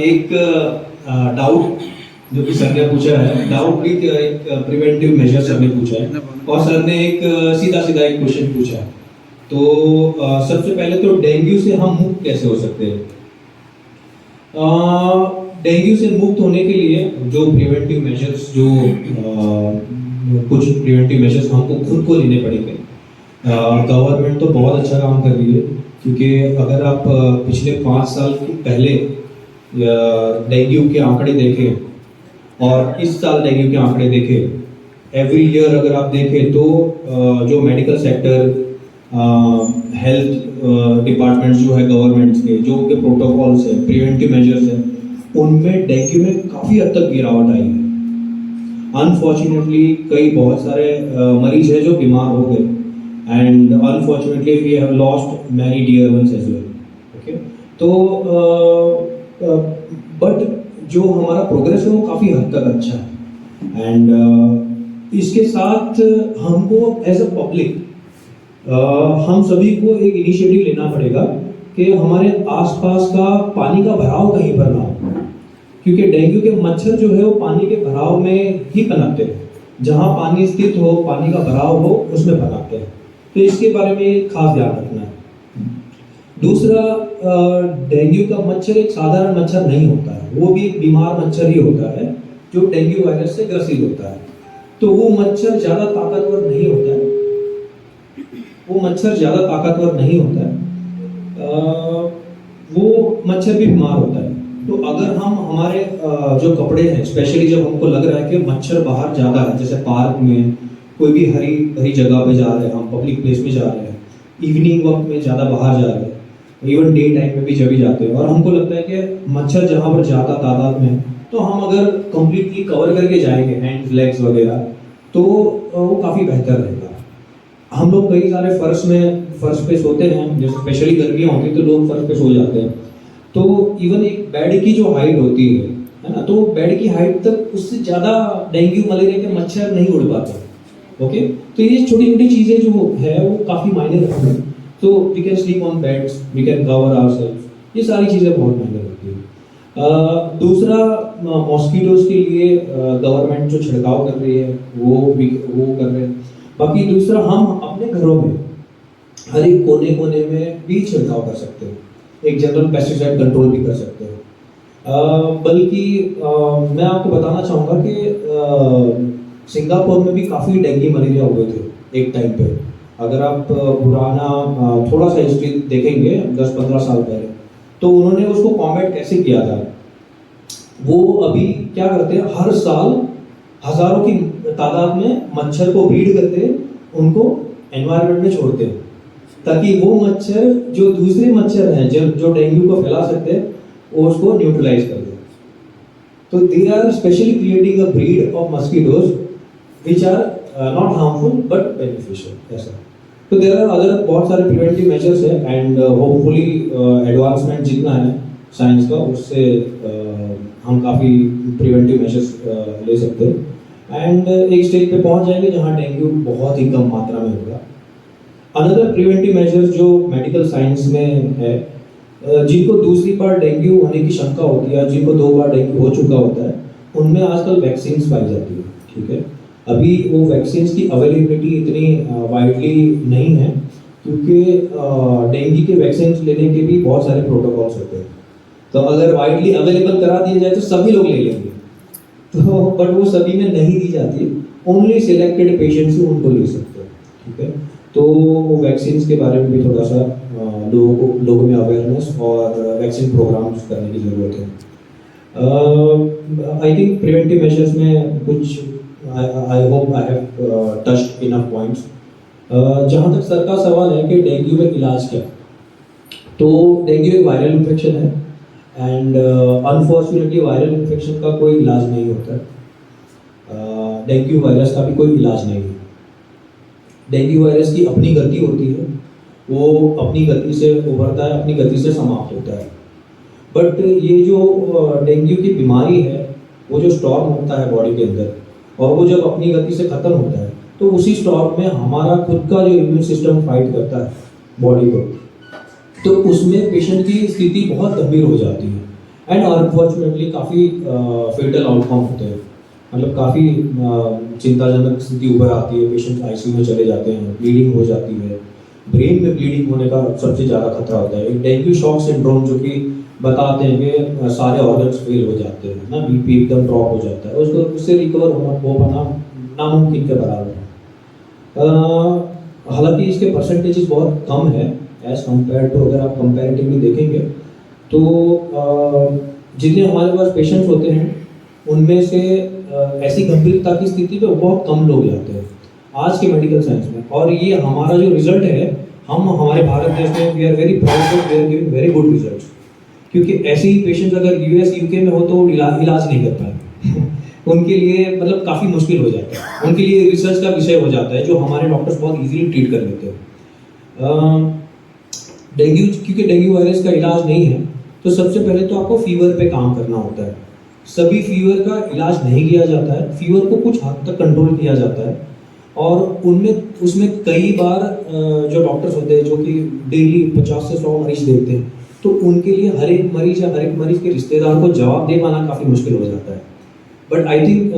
एक डाउट जो कि सर ने पूछा है, डाउट विथ एक प्रिवेंटिव मेजर सर ने पूछा है, और सर ने एक सीधा सीधा एक क्वेश्चन पूछा है। तो सबसे पहले तो डेंगू से हम मुक्त कैसे हो सकते हैं? डेंगू से मुक्त होने के लिए जो प्रिवेंटिव मेजर्स, जो कुछ प्रिवेंटिव मेजर्स हमको खुद को लेने पड़ेंगे। गवर्नमेंट तो बहुत अच्छा काम कर रही है, क्योंकि अगर आप पिछले 5 साल पहले डेंगू के आंकड़े देखें और इस साल डेंगू के आंकड़े देखें, एवरी ईयर अगर आप देखें तो जो मेडिकल सेक्टर, हेल्थ डिपार्टमेंट्स जो है गवर्नमेंट्स के, जो उनके प्रोटोकॉल्स है, प्रिवेंटिव मेजर्स हैं, उनमें डेंगू में काफ़ी हद तक गिरावट आई है। अनफॉर्चुनेटली कई बहुत सारे मरीज हैं जो बीमार हो गए, and unfortunately we have lost many dear ones as well. Okay, तो बट जो हमारा प्रोग्रेस है वो काफ़ी हद तक अच्छा है। एंड इसके साथ हमको एज अ पब्लिक हम सभी को एक इनिशिएटिव लेना पड़ेगा कि हमारे आसपास का पानी का भराव कहीं पर ना हो, क्योंकि डेंगू के मच्छर जो है वो पानी के भराव में ही पनपते हैं। जहाँ पानी स्थित हो, पानी का भराव हो, उसमें पनपते हैं। तो इसके बारे में खास ध्यान रखना है। दूसरा, डेंगू का मच्छर एक साधारण मच्छर नहीं होता है, वो भी एक बीमार मच्छर ही होता है जो डेंगू वायरस से ग्रसित होता है। तो वो मच्छर ज़्यादा ताकतवर नहीं होता है, वो मच्छर भी बीमार होता है। तो अगर हम हमारे जो कपड़े हैं, स्पेशली जब हमको लग रहा है कि मच्छर बाहर ज़्यादा है, जैसे पार्क में, कोई भी हरी जगह पे जा रहे हैं, हम पब्लिक प्लेस में जा रहे हैं, इवनिंग वक्त में ज़्यादा बाहर जा रहे हैं, इवन डे टाइम में भी जब भी जाते हैं, और हमको लगता है कि मच्छर जहाँ पर ज़्यादा तादाद में, तो हम अगर कंप्लीटली कवर करके जाएंगे हैंड्स, लेग्स वगैरह, तो वो काफ़ी बेहतर रहेगा। हम लोग कई सारे फर्श पे सोते हैं, जैसे स्पेशली गर्मियाँ होती है तो लोग फर्श पे सो जाते हैं। तो इवन एक बेड की जो हाइट होती है ना, तो बेड की हाइट तक उससे ज़्यादा डेंगू मलेरिया के मच्छर नहीं उड़ पाते। ओके, तो ये छोटी छोटी चीज़ें जो है वो काफ़ी मायने रखती हैं। तो we can sleep on beds, we can cover ourselves, ये सारी चीज़ें बहुत मायने रखती हैं। दूसरा, मॉस्किटोज के लिए गवर्नमेंट जो छिड़काव कर रही है वो कर रहे हैं। बाकी दूसरा, हम अपने घरों में हर एक कोने कोने में भी छिड़काव कर सकते हो, एक जनरल पेस्टिसाइड कंट्रोल भी कर सकते हो। बल्कि मैं आपको बताना चाहूँगा कि सिंगापुर में भी काफ़ी डेंगू मलेरिया हुए थे एक टाइम पे। अगर आप पुराना थोड़ा सा हिस्ट्री देखेंगे 10-15 साल पहले, तो उन्होंने उसको कॉम्बैट कैसे किया था। वो अभी क्या करते हैं, हर साल हज़ारों की तादाद में मच्छर को ब्रीड करते, उनको एनवायरनमेंट में छोड़ते हैं, ताकि वो मच्छर जो दूसरे मच्छर हैं जो डेंगू को फैला सकते हैं, वो उसको न्यूट्रलाइज कर दें। तो they are specially creating a breed of mosquitoes which are not harmful but beneficial, ऐसा। तो देयर आर अदर बहुत सारे प्रिवेंटिव मेजर्स है, एंड होपफुली एडवांसमेंट जितना है साइंस का, उससे हम काफ़ी प्रिवेंटिव मेजर्स ले सकते हैं, एंड एक स्टेज पे पहुंच जाएंगे जहां डेंगू बहुत ही कम मात्रा में होगा। अनदर प्रिवेंटिव मेजर्स जो मेडिकल साइंस में है, जिनको दूसरी बार डेंगू होने की शंका होती है, जिनको 2 बार डेंगू हो चुका होता है, उनमें आजकल वैक्सीन पाई जाती है। ठीक है, अभी वो वैक्सीन की अवेलेबिलिटी इतनी वाइडली नहीं है, क्योंकि डेंगू के वैक्सीन लेने के भी बहुत सारे प्रोटोकॉल्स होते हैं। तो अगर वाइडली अवेलेबल करा दिया जाए तो सभी लोग ले लेंगे, तो बट वो सभी में नहीं दी जाती, ओनली सिलेक्टेड पेशेंट्स ही उनको ले सकते हैं। ठीक है, तो वैक्सीन के बारे में भी थोड़ा सा लोगों में अवेयरनेस और वैक्सीन प्रोग्राम्स करने की ज़रूरत है। आई थिंक प्रिवेंटिव मेजर्स में कुछ I hope I have touched enough points. जहाँ तक सर का सवाल है कि डेंगू में इलाज क्या, तो डेंगू एक वायरल इन्फेक्शन है, एंड अनफॉर्चुनेटली वायरल इन्फेक्शन का कोई इलाज नहीं होता। डेंगू वायरस का भी कोई इलाज नहीं है। डेंगू वायरस की अपनी गति होती है, वो अपनी गति से उभरता है, अपनी गति से समाप्त होता है। बट ये जो डेंगू की बीमारी है, वो जो स्टॉर्म होता है बॉडी के अंदर, और वो जब अपनी गति से ख़त्म होता है, तो उसी स्टॉर्म में हमारा खुद का जो इम्यून सिस्टम फाइट करता है बॉडी को, तो उसमें पेशेंट की स्थिति बहुत गंभीर हो जाती है। एंड अनफॉर्चुनेटली काफ़ी फेटल आउटकम होते हैं, मतलब काफ़ी चिंताजनक स्थिति उभर आती है, पेशेंट आईसीयू में चले जाते हैं, ब्लीडिंग हो जाती है, ब्रेन में ब्लीडिंग होने का सबसे ज़्यादा खतरा होता है। एक डेंगू शॉक सिंड्रोम जो कि बताते हैं कि सारे ऑर्गन्स फेल हो जाते हैं ना, बीपी एकदम ड्रॉप हो जाता है, उसको उससे रिकवर होना वो बना नामुमकिन के बराबर है। हालांकि इसके परसेंटेजेस बहुत कम है एज कम्पेयर टू, अगर आप कंपैरेटिवली देखेंगे तो जितने हमारे पास पेशेंट्स होते हैं उनमें से ऐसी गंभीरता की स्थिति पे बहुत कम लोग जाते हैं आज के मेडिकल साइंस में। और ये हमारा जो रिजल्ट है, हम हमारे भारत देश में we are very proud that we are giving very good results, क्योंकि ऐसे ही पेशेंट्स अगर यूएस यूके में हो तो वो इलाज नहीं कर पाएंगे उनके लिए मतलब काफ़ी मुश्किल हो जाता है, उनके लिए रिसर्च का विषय हो जाता है जो हमारे डॉक्टर्स बहुत इजीली ट्रीट कर लेते हैं। डेंगू, क्योंकि डेंगू वायरस का इलाज नहीं है तो सबसे पहले तो आपको फीवर पे काम करना होता है। सभी फीवर का इलाज नहीं किया जाता है, फीवर को कुछ हद तक कंट्रोल किया जाता है, और उसमें कई बार जो डॉक्टर्स होते हैं जो कि डेली 50 से 100 मरीज देखते हैं, तो उनके लिए हर एक मरीज या हर एक मरीज के रिश्तेदार को जवाब दे पाना काफ़ी मुश्किल हो जाता है। बट आई थिंक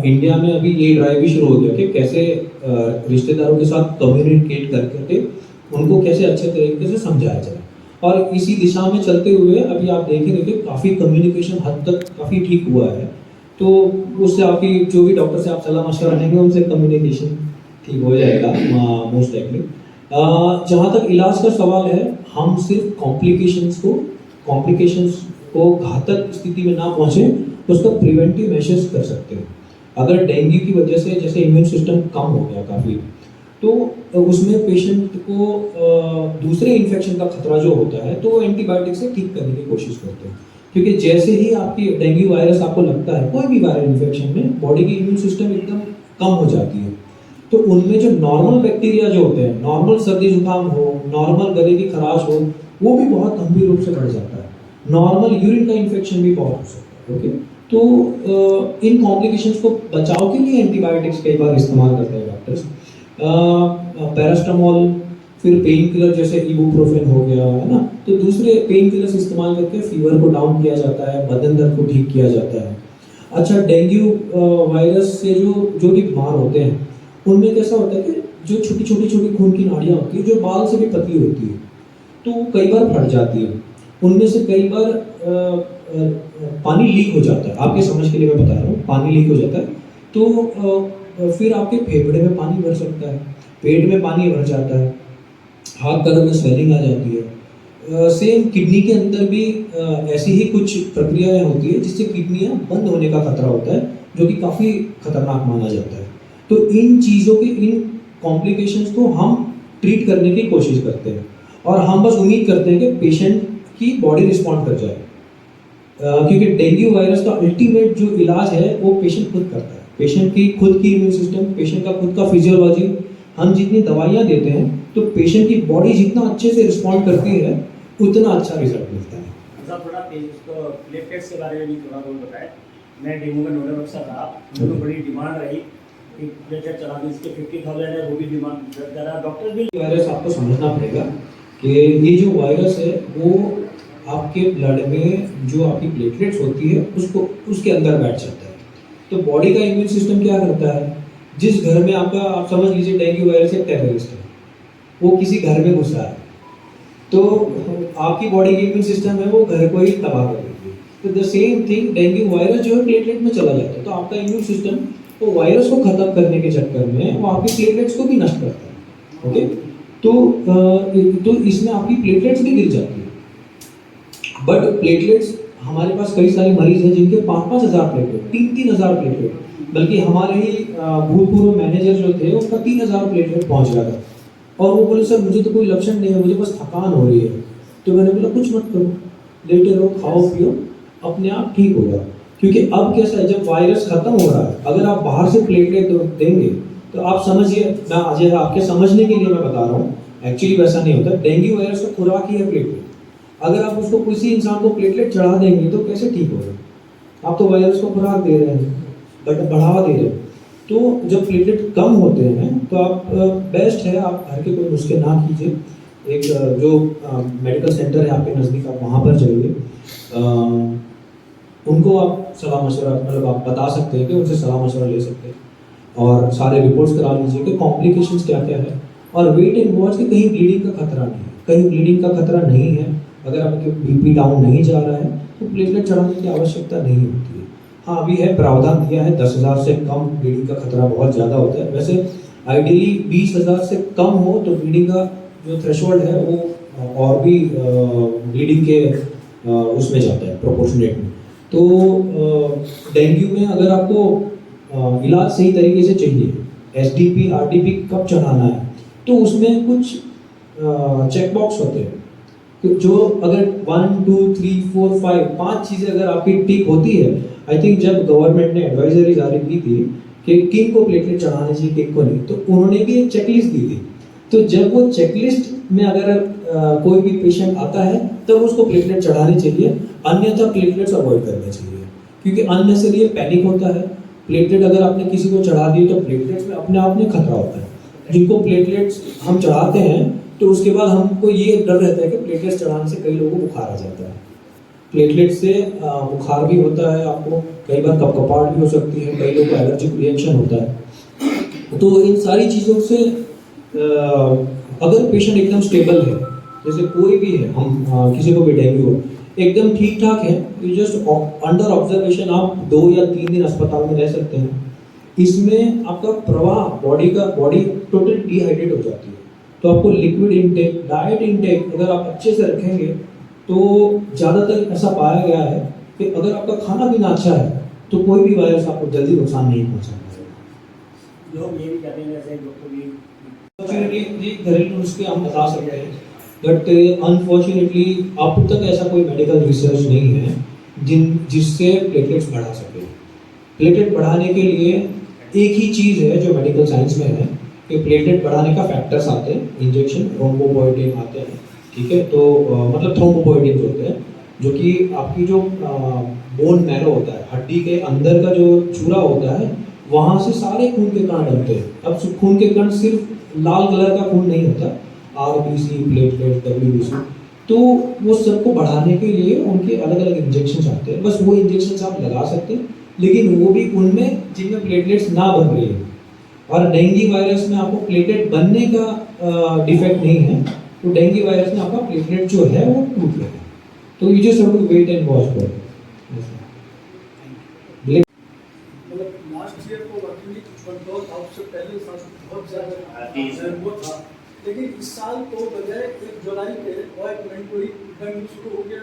इंडिया में अभी ये ड्राइव भी शुरू हो गया कि कैसे रिश्तेदारों के साथ कम्युनिकेट करके उनको कैसे अच्छे तरीके से समझाया जाए, और इसी दिशा में चलते हुए अभी आप देखेंगे कि काफ़ी कम्युनिकेशन हद तक काफ़ी ठीक हुआ है। तो उससे आपकी जो भी डॉक्टर से आप सलाह मशवरा लेंगे उनसे कम्युनिकेशन ठीक हो जाएगा मोस्ट लाइकली। जहाँ तक इलाज का सवाल है, हम सिर्फ कॉम्प्लिकेशंस को घातक स्थिति में ना पहुँचे उसका प्रिवेंटिव मेजर्स कर सकते हैं। अगर डेंगू की वजह से जैसे इम्यून सिस्टम कम हो गया काफ़ी, तो उसमें पेशेंट को दूसरे इन्फेक्शन का खतरा जो होता है तो एंटीबायोटिक से ठीक करने की कोशिश करते हैं, क्योंकि जैसे ही आपकी डेंगू वायरस आपको लगता है कोई भी वायरल इन्फेक्शन में बॉडी की इम्यून सिस्टम एकदम कम हो जाती है, तो उनमें जो नॉर्मल बैक्टीरिया जो होते हैं, नॉर्मल सर्दी जुकाम हो, नॉर्मल गले की खराश हो, वो भी बहुत गंभीर रूप से बढ़ जाता है, नॉर्मल यूरिन का इन्फेक्शन भी बहुत हो सकता है। ओके, तो इन कॉम्प्लिकेशंस को बचाव के लिए एंटीबायोटिक्स कई बार इस्तेमाल करते हैं डॉक्टर्स, पैरास्टामोल, फिर पेन किलर जैसे इबुप्रोफेन हो गया है ना, तो दूसरे पेन किलर्स इस्तेमाल करके फीवर को डाउन किया जाता है, बदन दर्द को ठीक किया जाता है। अच्छा, डेंगू वायरस से जो भी बीमार होते हैं उनमें कैसा होता है कि जो छोटी छोटी खून की नाड़ियाँ होती है जो बाल से भी पतली होती है, तो वो कई बार फट जाती है, उनमें से कई बार पानी लीक हो जाता है। आपके समझ के लिए मैं बता रहा हूँ, पानी लीक हो जाता है तो फिर आपके फेफड़े में पानी भर सकता है, पेट में पानी भर जाता है, हाथ पैरों में स्वेलिंग आ जाती है। सेम किडनी के अंदर भी ऐसी ही कुछ प्रक्रियाएं होती है जिससे किडनियां बंद होने का खतरा होता है, जो कि काफ़ी खतरनाक माना जाता है। तो इन चीज़ों के, इन कॉम्प्लिकेशंस को हम ट्रीट करने की कोशिश करते हैं, और हम बस उम्मीद करते हैं कि पेशेंट की बॉडी रिस्पॉन्ड कर जाए, क्योंकि डेंगू वायरस का अल्टीमेट जो इलाज है वो पेशेंट खुद करता है। पेशेंट की खुद की इम्यून सिस्टम, पेशेंट का खुद का फिजियोलॉजी, हम जितनी दवाइयाँ देते हैं तो पेशेंट की बॉडी जितना अच्छे से रिस्पॉन्ड करती है उतना अच्छा रिजल्ट मिलता है। सर, थोड़ा प्लेटलेट्स के बारे में भी थोड़ा बहुत बताएं। मैं डेंगू का नोडल अफसर था, दोनों बड़ी डिमांड रही कि प्लेटलेट चला दी, इसके 50,000 है, वो भी डिमांड ज़्यादा। डॉक्टर भी वायरस आपको समझना पड़ेगा कि ये जो वायरस है वो आपके ब्लड में जो आपकी प्लेटलेट्स होती है उसको उसके अंदर बैठ जाता है। तो बॉडी का इम्यून सिस्टम क्या करता है, जिस घर में आपका, आप समझ लीजिए डेंगू वायरस एक टेररिस्ट है, वो किसी घर में घुसा है, तो आपकी बॉडी की इम्यून सिस्टम है वो घर को ही तबाह कर देती है। तो the same thing, dengue virus जो है प्लेटलेट में चला जाता है, तो आपका इम्यून सिस्टम वो वायरस को खत्म करने के चक्कर में वो आपकी प्लेटलेट्स को भी नष्ट करता है। ओके, तो इसमें आपकी प्लेटलेट्स भी गिर जाती है। बट प्लेटलेट्स, हमारे पास कई सारे मरीज हैं जिनके 5-5 हज़ार प्लेटलेट, 3-3 हज़ार प्लेटलेट, बल्कि हमारे ही भूतपूर्व मैनेजर जो थे उसका 3,000 प्लेटलेट पहुंच गया था, और वो बोले सर मुझे तो कोई लक्षण नहीं है, मुझे बस थकान हो रही है। तो मैंने बोला कुछ मत करो, लेटे रहो, खाओ पियो, अपने आप ठीक होगा। क्योंकि अब कैसा है, जब वायरस खत्म हो रहा है, अगर आप बाहर से प्लेटलेट देंगे तो आप समझिए, मैं आज आपके समझने के लिए मैं बता रहा हूँ, एक्चुअली वैसा नहीं होता। डेंगू वायरस का खुराक ही है प्लेटलेट। अगर आप उसको किसी इंसान को प्लेटलेट चढ़ा देंगे तो कैसे ठीक होगा? आप तो वायरस को खुराक दे रहे हैं, बट बढ़ावा दे रहे हैं। तो जब प्लेटलेट कम होते हैं तो आप बेस्ट है आप घर के कोई नुस्खे ना कीजिए, एक जो मेडिकल सेंटर है आपके नज़दीक, आप वहाँ पर जाइए, उनको आप सलाह मशवरा मतलब आप बता सकते हैं कि उनसे सलाह मशवरा ले सकते हैं और सारे रिपोर्ट्स करा लीजिए कि कॉम्प्लिकेशंस क्या क्या है। और वेट एंड वॉच कि कहीं ब्लीडिंग का खतरा नहीं है, कहीं ब्लीडिंग का खतरा नहीं है। अगर आपके बीपी डाउन नहीं जा रहा है तो प्लेटलेट चढ़ाने की आवश्यकता नहीं होती है। हाँ, अभी है प्रावधान दिया है 10,000 से कम ब्लीडिंग का खतरा बहुत ज़्यादा होता है। वैसे आइडियली 20,000 से कम हो तो ब्लीडिंग का जो थ्रेशोल्ड है वो और भी ब्लीडिंग के उसमें जाता है प्रोपोर्शनेट में। तो डेंगू में अगर आपको इलाज सही तरीके से चाहिए, एसडीपी आरडीपी कब चढ़ाना है, तो उसमें कुछ चेक बॉक्स होते हैं कि जो अगर 1 2 3 4 5 5 चीज़ें अगर आपकी टिक होती है। आई थिंक जब गवर्नमेंट ने एडवाइजरी जारी की थी कि किन को प्लेटलेट चढ़ाने चाहिए किन को नहीं, तो उन्होंने भी एक चेकलिस्ट दी थी। तो जब वो चेकलिस्ट में अगर कोई भी पेशेंट आता है तब उसको प्लेटलेट चढ़ानी चाहिए, अन्यथा प्लेटलेट्स अवॉइड करने चाहिए, क्योंकि अननेसेसरी पैनिक होता है। प्लेटलेट अगर आपने किसी को चढ़ा दिए तो प्लेटलेट्स में अपने आप में खतरा होता है। जिनको प्लेटलेट्स हम चढ़ाते हैं तो उसके बाद हमको ये डर रहता है कि प्लेटलेट्स चढ़ाने से कई लोगों को बुखार आ जाता है। प्लेटलेट से बुखार भी होता है, आपको कई बार कपकपाहट भी हो सकती है, कई लोगों को एलर्जिक रिएक्शन होता है। तो इन सारी चीज़ों से अगर पेशेंट एकदम स्टेबल है, जैसे कोई भी है, हम किसी को भी डेंगू हो, एकदम ठीक ठाक है, ये जस्ट अंडर ऑब्जर्वेशन आप 2 या 3 दिन अस्पताल में रह सकते हैं। इसमें आपका प्रवाह बॉडी टोटल डिहाइड्रेट हो जाती है। तो आपको लिक्विड इनटेक, डाइट इनटेक अगर आप अच्छे से रखेंगे तो ज़्यादातर ऐसा पाया गया है कि अगर आपका खाना पीना अच्छा है तो कोई भी वायरस आपको जल्दी नुकसान नहीं पहुँचा पाएगा। लोग ये भी कहते हैं जैसे डॉक्टर भी अनफॉर्चुनेटली घरेलू नुस्खे हम बता सकते हैं, बट अनफॉर्चुनेटली अब तक ऐसा कोई मेडिकल रिसर्च नहीं है जिससे प्लेटलेट्स बढ़ा सके। प्लेटलेट बढ़ाने के लिए एक ही चीज़ है जो मेडिकल साइंस में है कि प्लेटलेट बढ़ाने का फैक्टर्स आते हैं, इंजेक्शन थ्रोम्बोपोएटिन आते हैं, ठीक है। तो मतलब थ्रोम्बोपोएटिन होते हैं जो कि आपकी जो बोन मैरो होता है, हड्डी के अंदर का जो चूरा होता है, वहाँ से सारे खून के कण बनते हैं। अब खून के कण सिर्फ लाल कलर का खून नहीं होता, आरबीसी, प्लेटलेट, डब्ल्यूबीसी, तो वो सबको बढ़ाने के लिए उनके अलग अलग इंजेक्शन आते हैं। बस वो इंजेक्शन आप लगा सकते हैं, लेकिन वो भी उनमें जिनमें प्लेटलेट्स ना बन रही है। और डेंगू वायरस में आपको प्लेटलेट बनने का डिफेक्ट नहीं है, तो डेंगू वायरस में आपका प्लेटलेट जो है वो टूट गया। तो you just have to wait and watch for. मतलब लास्ट ईयर को वर्किंग कंट्रोल था, उससे पहले बहुत ज़्यादा वो था, लेकिन इस साल तो बजाय 1 जुलाई के अपॉइंटमेंट को ही डेंगू शुरू हो गया,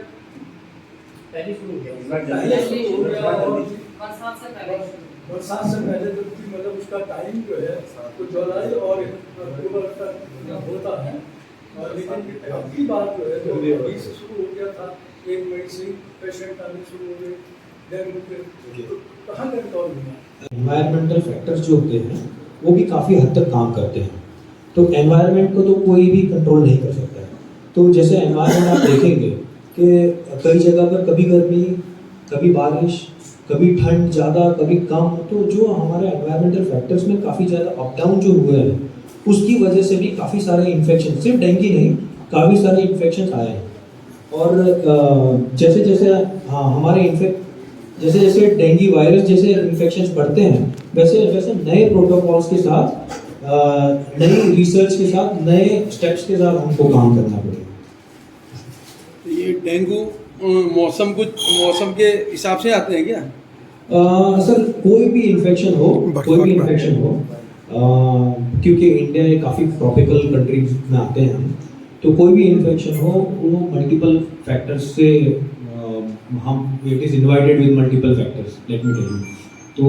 पहले शुरू हो पहले शुरू हो गया। और बरसात से पहले जो कि मतलब उसका टाइम जो है तो जुलाई और अक्टूबर तक होता है, लेकिन अब की बात जो है जो अभी से शुरू हो गया था, 1 मई से पेशेंट आने शुरू हो गए डेंगू के, तो कहाँ कंट्रोल हुआ? एनवायरमेंटल फैक्टर्स जो होते हैं वो भी काफ़ी हद तक काम करते हैं। तो एनवायरनमेंट को तो कोई भी कंट्रोल नहीं कर सकता है। तो जैसे एनवायरनमेंट आप देखेंगे कि कई जगह पर कभी गर्मी, कभी बारिश, कभी ठंड ज़्यादा, कभी कम, तो जो हमारे एनवायरमेंटल फैक्टर्स में काफ़ी ज़्यादा अप डाउन जो हुए हैं उसकी वजह से भी काफ़ी सारे इन्फेक्शन, सिर्फ डेंगू नहीं, काफ़ी सारे इन्फेक्शन आए हैं। और जैसे जैसे हमारे जैसे जैसे डेंगू वायरस जैसे इन्फेक्शंस बढ़ते हैं, वैसे वैसे नए प्रोटोकॉल्स के साथ, नई रिसर्च के साथ, नए स्टेप्स के साथ हमको काम करना पड़ेगा। ये डेंगू मौसम के हिसाब से आते हैं क्या? सर कोई भी इन्फेक्शन हो, क्योंकि इंडिया ये काफ़ी ट्रॉपिकल कंट्रीज में आते हैं हम, तो कोई भी इन्फेक्शन हो वो मल्टीपल फैक्टर्स से हम it is invited with multiple factors, let me tell you. तो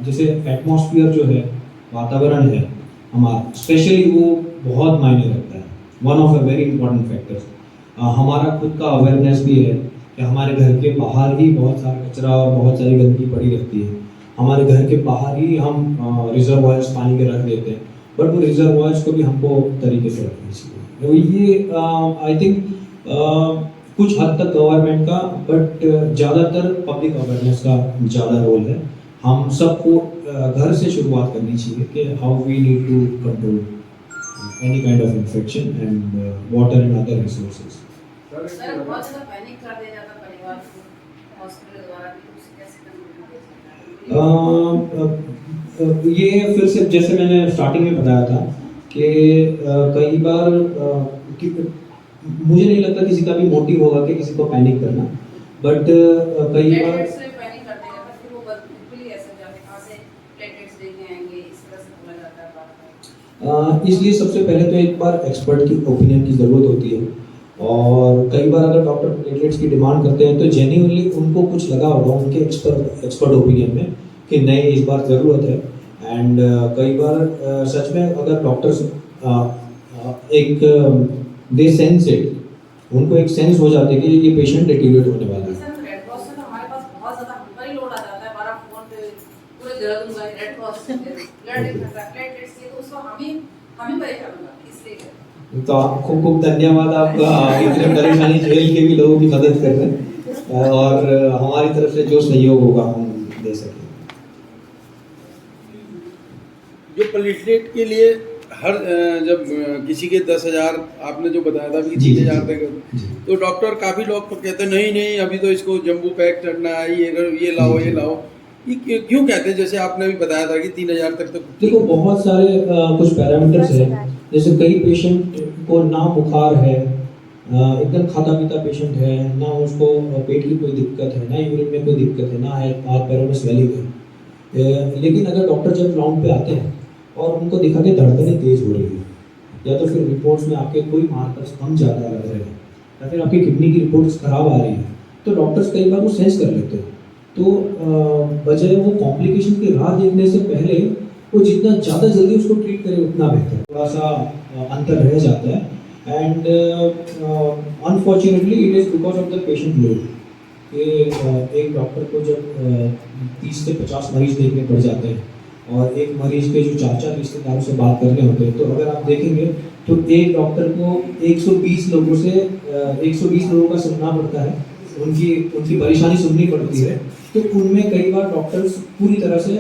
जैसे एटमॉस्फेयर जो है, वातावरण है हमारा, स्पेशली वो बहुत मायने रखता है, one of a very important factors. हमारा खुद का अवेयरनेस भी है कि हमारे घर के बाहर ही बहुत सारा कचरा और बहुत सारी गंदगी पड़ी रहती है। हमारे घर के बाहर ही हम रिजर्वायर्स पानी के रख देते हैं, बट वो रिजर्वायर्स को भी हमको तरीके से रखना चाहिए। तो ये आई थिंक कुछ हद तक गवर्नमेंट का, बट ज़्यादातर पब्लिक अवेयरनेस का ज़्यादा रोल है। हम सबको घर से शुरुआत करनी चाहिए कि how we need to control any kind of infection and water and other resources. Sir बहुत ज़्यादा पैनिक कर दिया जाता परिवार को हॉस्पिटल द्वारा कि उसे कैसे कंट्रोल ये फिर से जैसे मैंने स्टार्टिंग में बताया था कि कई बार मुझे नहीं लगता किसी का भी मोटिव होगा कि किसी को पैनिक करना, बट कई बार प्लेटलेट्स में पैनिक कर देगा तो फिर वो बिल्कुल ही ऐसे जाते कहाँ से प्लेटलेट्स लेके आएंगे इस तरह से बोला जाता है बार-बार। इसलिए सबसे पहले तो एक बार एक्सपर्ट की ओपिनियन की ज़रूरत होती है, और कई बार अगर डॉक्टर प्लेटलेट्स की डिमांड करते हैं तो जेन्युइनली उनको कुछ लगा होगा उनके एक्सपर्ट ओपिनियन में कि नहीं इस बार ज़रूरत है। एंड कई बार सच में अगर डॉक्टर्स एक दे सेंस इट, उनको एक सेंस हो जाती है कि ये पेशेंट डिटीरियरेट होने वाला है। सर रेड क्रॉस से तो हमारे पास बहुत ज़्यादा हम पर ही लोड आ जाता है, हमारा फोन पे पूरे दर्द होगा रेड क्रॉस से ब्लड प्लेटलेट्स से तो उसको हम ही परेशान होगा इसलिए। तो आपको खूब धन्यवाद, आपका इतने परेशानी झेल के भी लोगों की मदद कर रहे हैं, और हमारी तरफ से जो सहयोग होगा हम दे सकें। जो प्लेटलेट के लिए हर जब किसी के 10,000 आपने जो बताया था कि जी, 3,000 जी, तक, जी। तो डॉक्टर काफ़ी लोग कहते हैं नहीं नहीं अभी तो इसको जम्बू पैक चढ़ना है, ये लाओ ये लाओ, ये क्यों कहते हैं? जैसे आपने भी बताया था कि 3,000 तक तो देखो बहुत सारे कुछ पैरामीटर्स हैं, जैसे कई पेशेंट को ना बुखार है, एकदम खाता पीता पेशेंट है, ना उसको पेट की कोई दिक्कत है, ना यूरिन में कोई दिक्कत है, ना है हाथ पैरों में स्वेलिंग है, लेकिन अगर डॉक्टर जब राउंड पे आते हैं और उनको दिखा के धड़कनें तेज हो रही है, या तो फिर रिपोर्ट्स में आपके कोई मार्कर्स कम ज़्यादा लग रहे हैं, या फिर आपकी किडनी की रिपोर्ट्स खराब आ रही हैं, तो डॉक्टर्स कई बार वो सेंस कर लेते हैं। तो बजाय वो कॉम्प्लिकेशन की राह देखने से पहले वो जितना ज़्यादा जल्दी उसको ट्रीट करे उतना बेहतर। थोड़ा सा अंतर रह जाता है, and unfortunately it is because of the patient load कि एक डॉक्टर को जब 30 से 50 मरीज देखने पड़ जाते हैं और एक मरीज के जो 4-4 रिश्तेदारों से बात करने होते हैं, तो अगर आप देखेंगे तो एक डॉक्टर को 120 लोगों का सुनना पड़ता है, उनकी परेशानी सुननी पड़ती है, तो उनमें कई बार डॉक्टर्स पूरी तरह से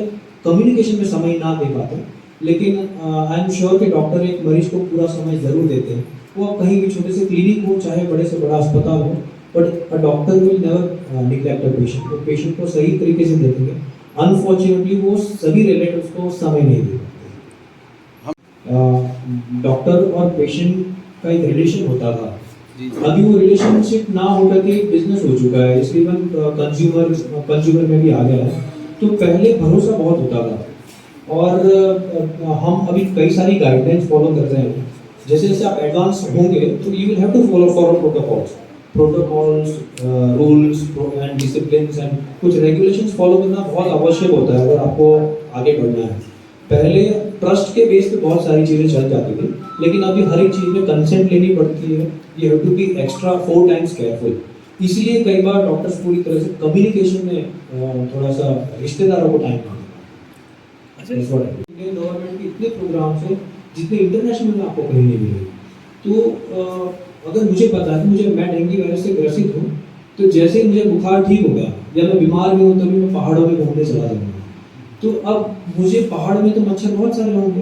कम्युनिकेशन में समय ना दे पाते। लेकिन आई एम श्योर कि डॉक्टर एक मरीज को पूरा समय ज़रूर देते हैं, वो कहीं भी छोटे से क्लिनिक हो चाहे बड़े से बड़ा अस्पताल हो, but a doctor will never neglect a patient. वो पेशेंट को सही तरीके से देखेंगे। अनफॉर्चुनेटली वो सभी रिलेटिव्स को समय नहीं दे पाते। डॉक्टर और पेशेंट का एक रिलेशन होता था, अभी वो रिलेशनशिप ना होकर के बिजनेस हो चुका है, इसलिए कंज्यूमर में भी आ गया है। तो पहले भरोसा बहुत होता था, और हम अभी कई सारी गाइडलाइंस फॉलो कर रहे हैं। जैसे जैसे आप एडवांस होंगे तो you will have to follow protocols, rules and disciplines and कुछ रेगुलेशंस फॉलो करना बहुत आवश्यक होता है अगर आपको आगे बढ़ना है। पहले ट्रस्ट के बेस पे बहुत सारी चीज़ें चल जाती थी, लेकिन अभी हर एक चीज़ में कंसेंट लेनी पड़ती है। You have to be extra 4 times careful. इसलिए कई बार डॉक्टर्स पूरी तरह से कम्युनिकेशन में थोड़ा सा रिश्तेदारों को टाइम देना। गवर्नमेंट के इतने प्रोग्राम्स हैं जितने इंटरनेशनल में आपको कहीं नहीं मिलेंगे। तो अगर मुझे पता है कि मैं डेंगू वायरस से ग्रसित हूँ, तो जैसे ही मुझे बुखार ठीक हो गया या मैं बीमार भी हूँ तभी मैं पहाड़ों में घूमने चला जाऊँगा। तो अब मुझे पहाड़ में तो मच्छर बहुत सारे होंगे,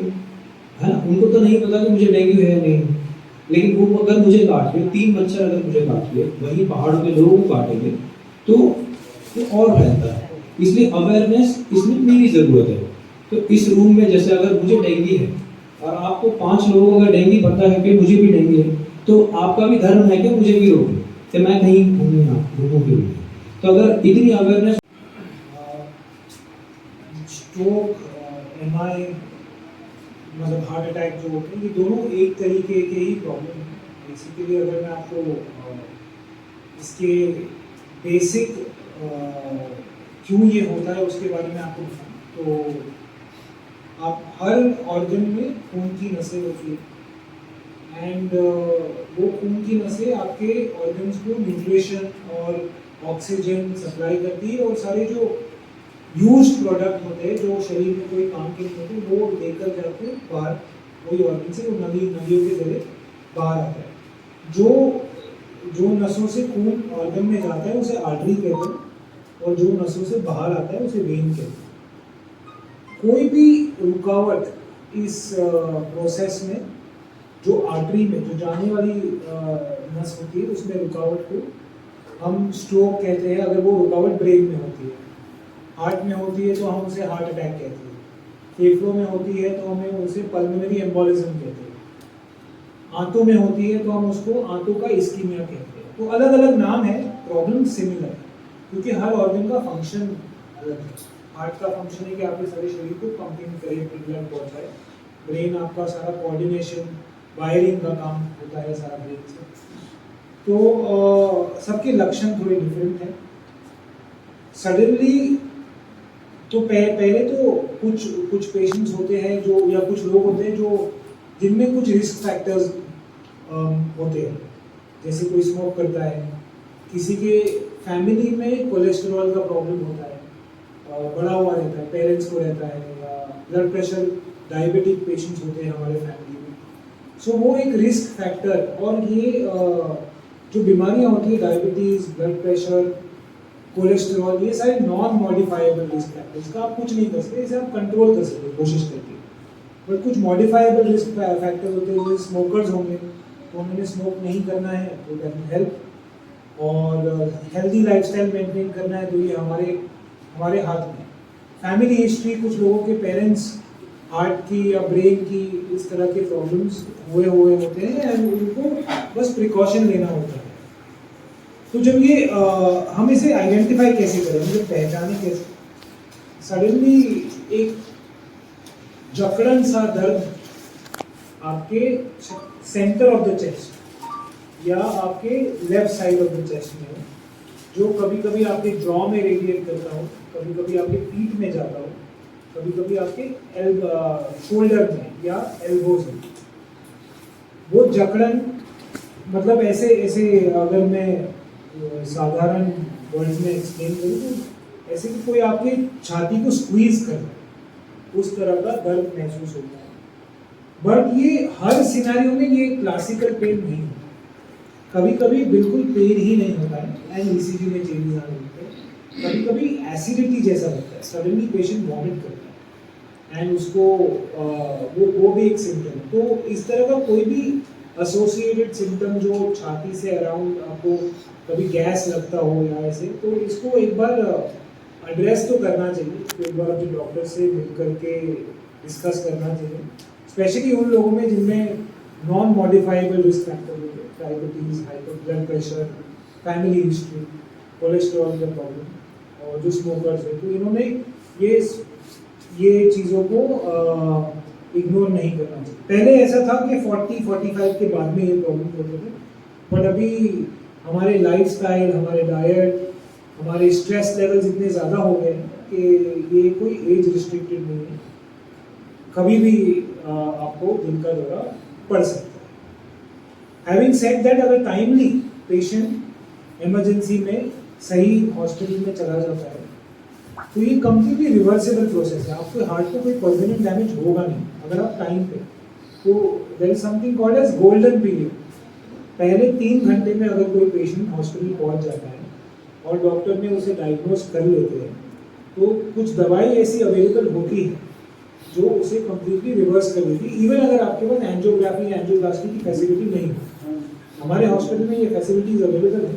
है ना, उनको तो नहीं पता कि मुझे डेंगू है या नहीं, लेकिन वो अगर मुझे काट ले, 3 मच्छर अगर मुझे काट ले, वहीं पहाड़ों में लोगों को काटेंगे तो और फैलता है। इसलिए अवेयरनेस इसमें मेरी ज़रूरत है। तो इस रूम में जैसे अगर मुझे डेंगू है और आपको 5 लोगों को अगर डेंगू पता है कि मुझे भी डेंगू है, तो आपका भी धर्म है कि मुझे भी रोके कि मैं कहीं घूमूँ फिरूँ। तो अगर इतनी अवेयरनेस, स्ट्रोक, एमआई मतलब हार्ट अटैक जो होते हैं, ये दोनों एक तरीके के ही प्रॉब्लम है। बेसिकली अगर मैं आपको इसके बेसिक क्यों ये होता है उसके बारे में आपको बताऊं, तो आप हर ऑर्गन में खून की नसें होती है, एंड वो खून की नसें आपके ऑर्गन्स को न्यूट्रिशन और ऑक्सीजन सप्लाई करती है, और सारे जो यूज प्रोडक्ट होते हैं जो शरीर में कोई काम के नहीं होते वो लेकर जाके बाहर वही ऑर्गन से वो नलियों के जरिए बाहर आता है। जो नसों से खून ऑर्गन में जाता है उसे आर्टरी कहते हैं, और जो नसों से बाहर आता है उसे वेन कहते हैं। कोई भी रुकावट इस प्रोसेस में जो आर्टरी में जो जाने वाली नस होती है उसमें रुकावट को हम स्ट्रोक कहते हैं, अगर वो रुकावट ब्रेन में होती है। हार्ट में होती है तो हम उसे हार्ट अटैक कहते हैं। फेफड़ों में होती है तो हमें उसे पल्मोनरी एम्बोलिज्म कहते हैं। आंतों में होती है तो हम उसको आंतों का इस्कीमिया कहते हैं। तो अलग अलग नाम है, प्रॉब्लम सिमिलर है क्योंकि हर ऑर्गन का फंक्शन अलग है। हार्ट का फंक्शन है कि आपके सारे शरीर को पंपिंग करे, ब्लड पहुंचाए। ब्रेन आपका सारा कोऑर्डिनेशन, वायरिंग का काम होता है सारा ब्रेन से। तो सबके लक्षण थोड़े डिफरेंट हैं। सडनली तो पहले तो कुछ पेशेंट्स होते हैं जो, या कुछ लोग होते हैं जो जिनमें कुछ रिस्क फैक्टर्स होते हैं, जैसे कोई स्मोक करता है, किसी के फैमिली में कोलेस्ट्रॉल का प्रॉब्लम होता है, बड़ा हुआ रहता है, पेरेंट्स को रहता है, या ब्लड प्रेशर डायबिटिक पेशेंट्स होते हैं हमारे फैमिली में। सो वो एक रिस्क फैक्टर, और ये जो बीमारियां होती है डायबिटीज़, ब्लड प्रेशर, कोलेस्ट्रॉल, ये सारे नॉन मॉडिफाइबल रिस्क फैक्टर्स का आप कुछ नहीं कर सकते, इसे आप कंट्रोल कर सकते कोशिश करके। बट कुछ मॉडिफाइबल रिस्क फैक्टर होते हैं, जैसे स्मोकर्स होंगे तो उन्हें स्मोक नहीं करना है तो कैन हेल्प, और हेल्दी लाइफस्टाइल मेंटेन करना है तो ये हमारे हाथ में। फैमिली हिस्ट्री, कुछ लोगों के पेरेंट्स हार्ट की या ब्रेन की इस तरह के प्रॉब्लम्स हुए होते हैं, एंड उनको बस प्रिकॉशन लेना होता है। तो जब ये हम इसे आइडेंटिफाई कैसे करें, मतलब पहचाने कैसे? सडनली एक जकड़न सा दर्द आपके सेंटर ऑफ द चेस्ट या आपके left side of the chest में हो, जो कभी कभी आपके जॉ में रेडिएट करता हो, कभी कभी आपके पीठ में जाता हो, कभी कभी आपके शोल्डर में या एल्बोज में। वो जकड़न मतलब ऐसे अगर मैं साधारण वर्ड्स में एक्सप्लेन करूँ तो ऐसे कि कोई आपके छाती को स्क्वीज कर रहा है, उस तरह का दर्द महसूस होता है। बट ये हर सिनेरियो में ये क्लासिकल पेन नहीं होता, कभी कभी बिल्कुल पेन ही नहीं होता है एंड ईसीजी में चेंजेस आने लगते हैं, कभी कभी एसिडिटी जैसा लगता है, सडनली पेशेंट वॉमिट करता है एंड उसको वो भी एक सिम्टम है। तो इस तरह का कोई भी एसोसिएटेड सिम्टम जो छाती से अराउंड आपको कभी गैस लगता हो या ऐसे, तो इसको एक बार एड्रेस तो करना चाहिए, तो एक बार अपने डॉक्टर से मिल करके डिस्कस करना चाहिए, स्पेशली उन लोगों में जिनमें नॉन मॉडिफाइबल रिस्क फैक्टर होते हैं, diabetes, hyper blood pressure, family history, cholesterol का प्रॉब्लम, और जो स्मोकर्स है। तो इन्होंने ये चीज़ों को इग्नोर नहीं करना चाहिए। पहले ऐसा था कि 40-45 के बाद में ये प्रॉब्लम होते थे, बट अभी हमारे लाइफस्टाइल, हमारे डाइट, हमारे स्ट्रेस लेवल्स इतने ज़्यादा हो गए हैं कि ये कोई एज रिस्ट्रिक्टेड नहीं है, कभी भी आपको दिल का दौरा पड़ सकता है। हैविंग सेड दैट, अगर टाइमली पेशेंट इमरजेंसी में सही हॉस्पिटल में चला जाता है तो ये कम्प्लीटली रिवर्सेबल प्रोसेस है, आपके हार्ट को कोई परमानेंट डैमेज होगा नहीं अगर आप टाइम पे। तो there is something called as golden period. पहले 3 घंटे में अगर कोई पेशेंट हॉस्पिटल पहुंच जाता है और डॉक्टर ने उसे डायग्नोज कर लेते हैं, तो कुछ दवाई ऐसी अवेलेबल होती है जो उसे कम्प्लीटली रिवर्स कर देती है, इवन अगर आपके पास एंजियोग्राफी या एंजियोप्लास्टी की फैसिलिटी नहीं हो। हमारे हॉस्पिटल में ये फैसिलिटीज अवेलेबल है,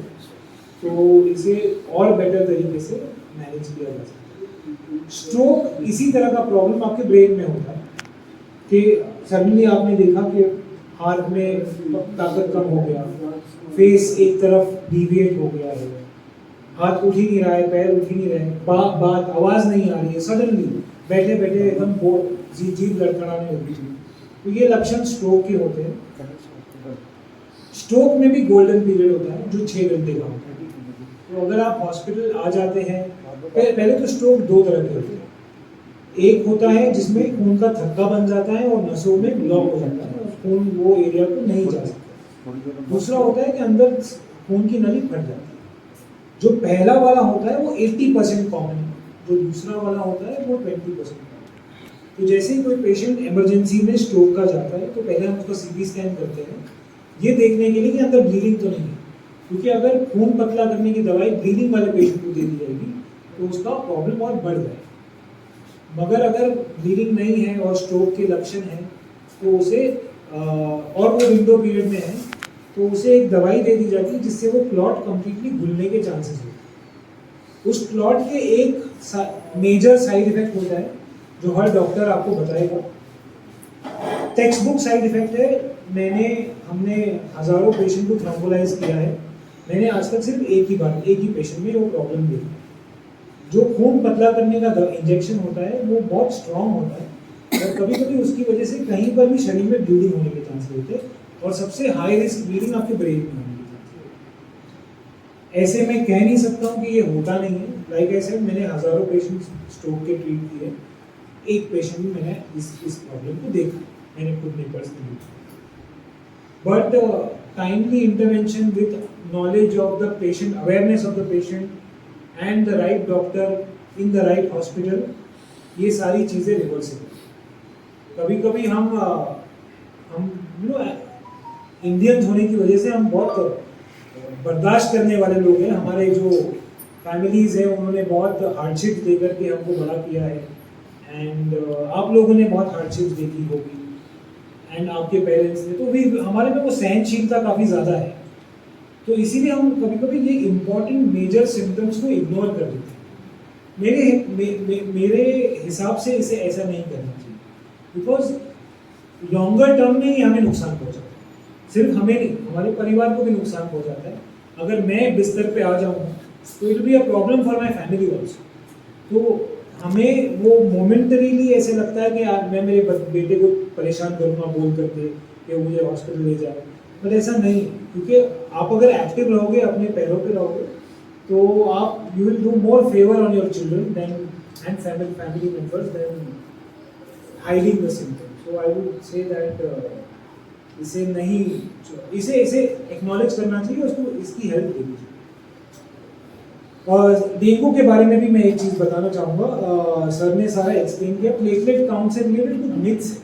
तो इसे और बेटर तरीके से मैनेज किया जा सकता है। स्ट्रोक इसी तरह का प्रॉब्लम आपके ब्रेन में होता है कि सडनली आपने देखा कि हार्ट में ताकत कम हो गया, फेस एक तरफ डिविएट हो गया है, हाथ उठ ही नहीं रहा है, पैर उठ ही नहीं रहे, बात आवाज़ नहीं आ रही है, सडनली बैठे बैठे एकदम जीभ लड़खड़ाने लगी थी, तो ये लक्षण स्ट्रोक के होते हैं। स्ट्रोक में भी गोल्डन पीरियड होता है जो 6 घंटे का होता है। तो अगर आप हॉस्पिटल आ जाते हैं, पहले तो स्ट्रोक 2 तरह के होते हैं। एक होता है जिसमें खून का थक्का बन जाता है और नसों में ब्लॉक हो जाता है और खून वो एरिया को नहीं जा सकता। दूसरा होता है कि अंदर खून की नली फट जाती है। जो पहला वाला होता है वो 80% कॉमन है, जो दूसरा वाला होता है वो 20% कॉमन। तो जैसे ही कोई पेशेंट इमरजेंसी में स्ट्रोक का जाता है तो पहले हम उसका सीटी स्कैन करते हैं, ये देखने के लिए कि अंदर ब्लीडिंग तो नहीं है, क्योंकि अगर खून पतला करने की दवाई ब्लीडिंग वाले पेशेंट को दे दी जाएगी तो उसका प्रॉब्लम और बढ़ जाएगा। मगर अगर ब्लीडिंग नहीं है और स्ट्रोक के लक्षण हैं तो उसे और वो विंडो पीरियड में है तो उसे एक दवाई दे दी जाती है जिससे वो क्लॉट कंप्लीटली घुलने के चांसेस होते हैं। उस क्लॉट के एक मेजर साइड इफेक्ट होता है जो हर डॉक्टर आपको बताएगा। टेक्स्ट बुक साइड इफेक्ट है, हमने हजारों पेशेंट को थ्रोम्बोलाइज किया है। मैंने आज तक सिर्फ एक ही पेशेंट में वो प्रॉब्लम देखी। जो खून पतला करने का इंजेक्शन होता है वो बहुत स्ट्रांग होता है और कभी कभी उसकी वजह से कहीं पर भी शरीर में ब्लीडिंग होने के चांस होते हैं और सबसे हाई रिस्क ब्लीडिंग आपके ब्रेन में होने के चांस होते हैं। ऐसे मैं कह नहीं सकता हूँ कि ये होता नहीं है। लाइक आई सेड, मैंने हजारों पेशेंट स्ट्रोक के ट्रीट किए, एक पेशेंट में मैंने इस प्रॉब्लम को देखा, मैंने खुद ने personally. But timely intervention with knowledge of the patient, awareness of the patient and the right doctor in the right hospital, ये सारी चीज़ें रिवर्सिबल। कभी कभी हम इंडियंस होने की वजह से हम बहुत बर्दाश्त करने वाले लोग हैं। हमारे जो फैमिलीज हैं उन्होंने बहुत हार्डशिप दे करके हमको बड़ा किया है एंड आप लोगों ने बहुत हार्डशिप देखी होगी एंड आपके पेरेंट्स ने, तो भी हमारे में वो सहनशीलता काफ़ी ज़्यादा है। तो इसीलिए हम कभी कभी ये इम्पॉर्टेंट मेजर सिम्टम्स को इग्नोर कर देते हैं। मेरे हिसाब से इसे ऐसा नहीं करना चाहिए, बिकॉज लॉन्गर टर्म में ही हमें नुकसान पहुंचाता है। सिर्फ हमें नहीं, हमारे परिवार को भी नुकसान पहुंचाता है। अगर मैं बिस्तर पे आ जाऊँ तो it be a problem for my family also. तो हमें वो मोमेंटरीली ऐसे लगता है कि यार मैं मेरे बेटे को परेशान करूँगा बोल करके कि मुझे हॉस्पिटल ले जाए, बट ऐसा नहीं। क्योंकि आप अगर एक्टिव रहोगे, अपने पैरों पे रहोगे, तो आप you will do more favour on your children then and family members then hiding the symptoms. So I would say that इसे एक्नॉलेज करना चाहिए, उसको इसकी हेल्प देनी चाहिए। और डेंगू के बारे में भी मैं एक चीज़ बताना चाहूँगा। सर ने सारा एक्सप्लेन किया। प्लेटलेट काउंट से रिलेटेड कुछ मिथ्स है,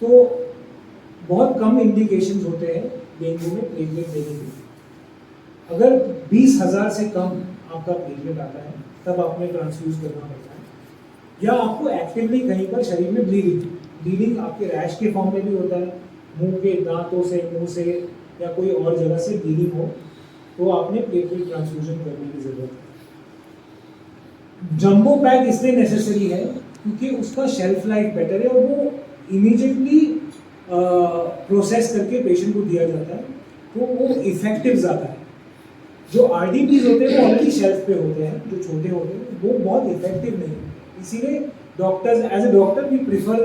तो बहुत कम इंडिकेशंस होते हैं डेंगू में प्लेटलेट देने के। अगर 20,000 से कम आपका प्लेटलेट आता है तब आपने ट्रांसफ्यूज करना पड़ता है। या आपको एक्टिवली कहीं पर शरीर में ब्लीडिंग आपके रैश के फॉर्म में भी होता है, मुंह के दांतों से, मुंह से या कोई और जगह से ब्लीडिंग हो, तो आपने प्लेटलेट ट्रांसफ्यूजन करने की जरूरत है। जंबो पैक इसलिए नेसेसरी है क्योंकि उसका शेल्फ लाइफ बेटर है और वो इमीडिएटली प्रोसेस करके पेशेंट को दिया जाता है, तो वो इफेक्टिव ज़्यादा है। जो आरडीपीज होते हैं वो ऑलरेडी शेल्फ पे होते हैं, जो छोटे होते हैं वो बहुत इफेक्टिव नहीं है। इसीलिए doctors, as a doctor, we prefer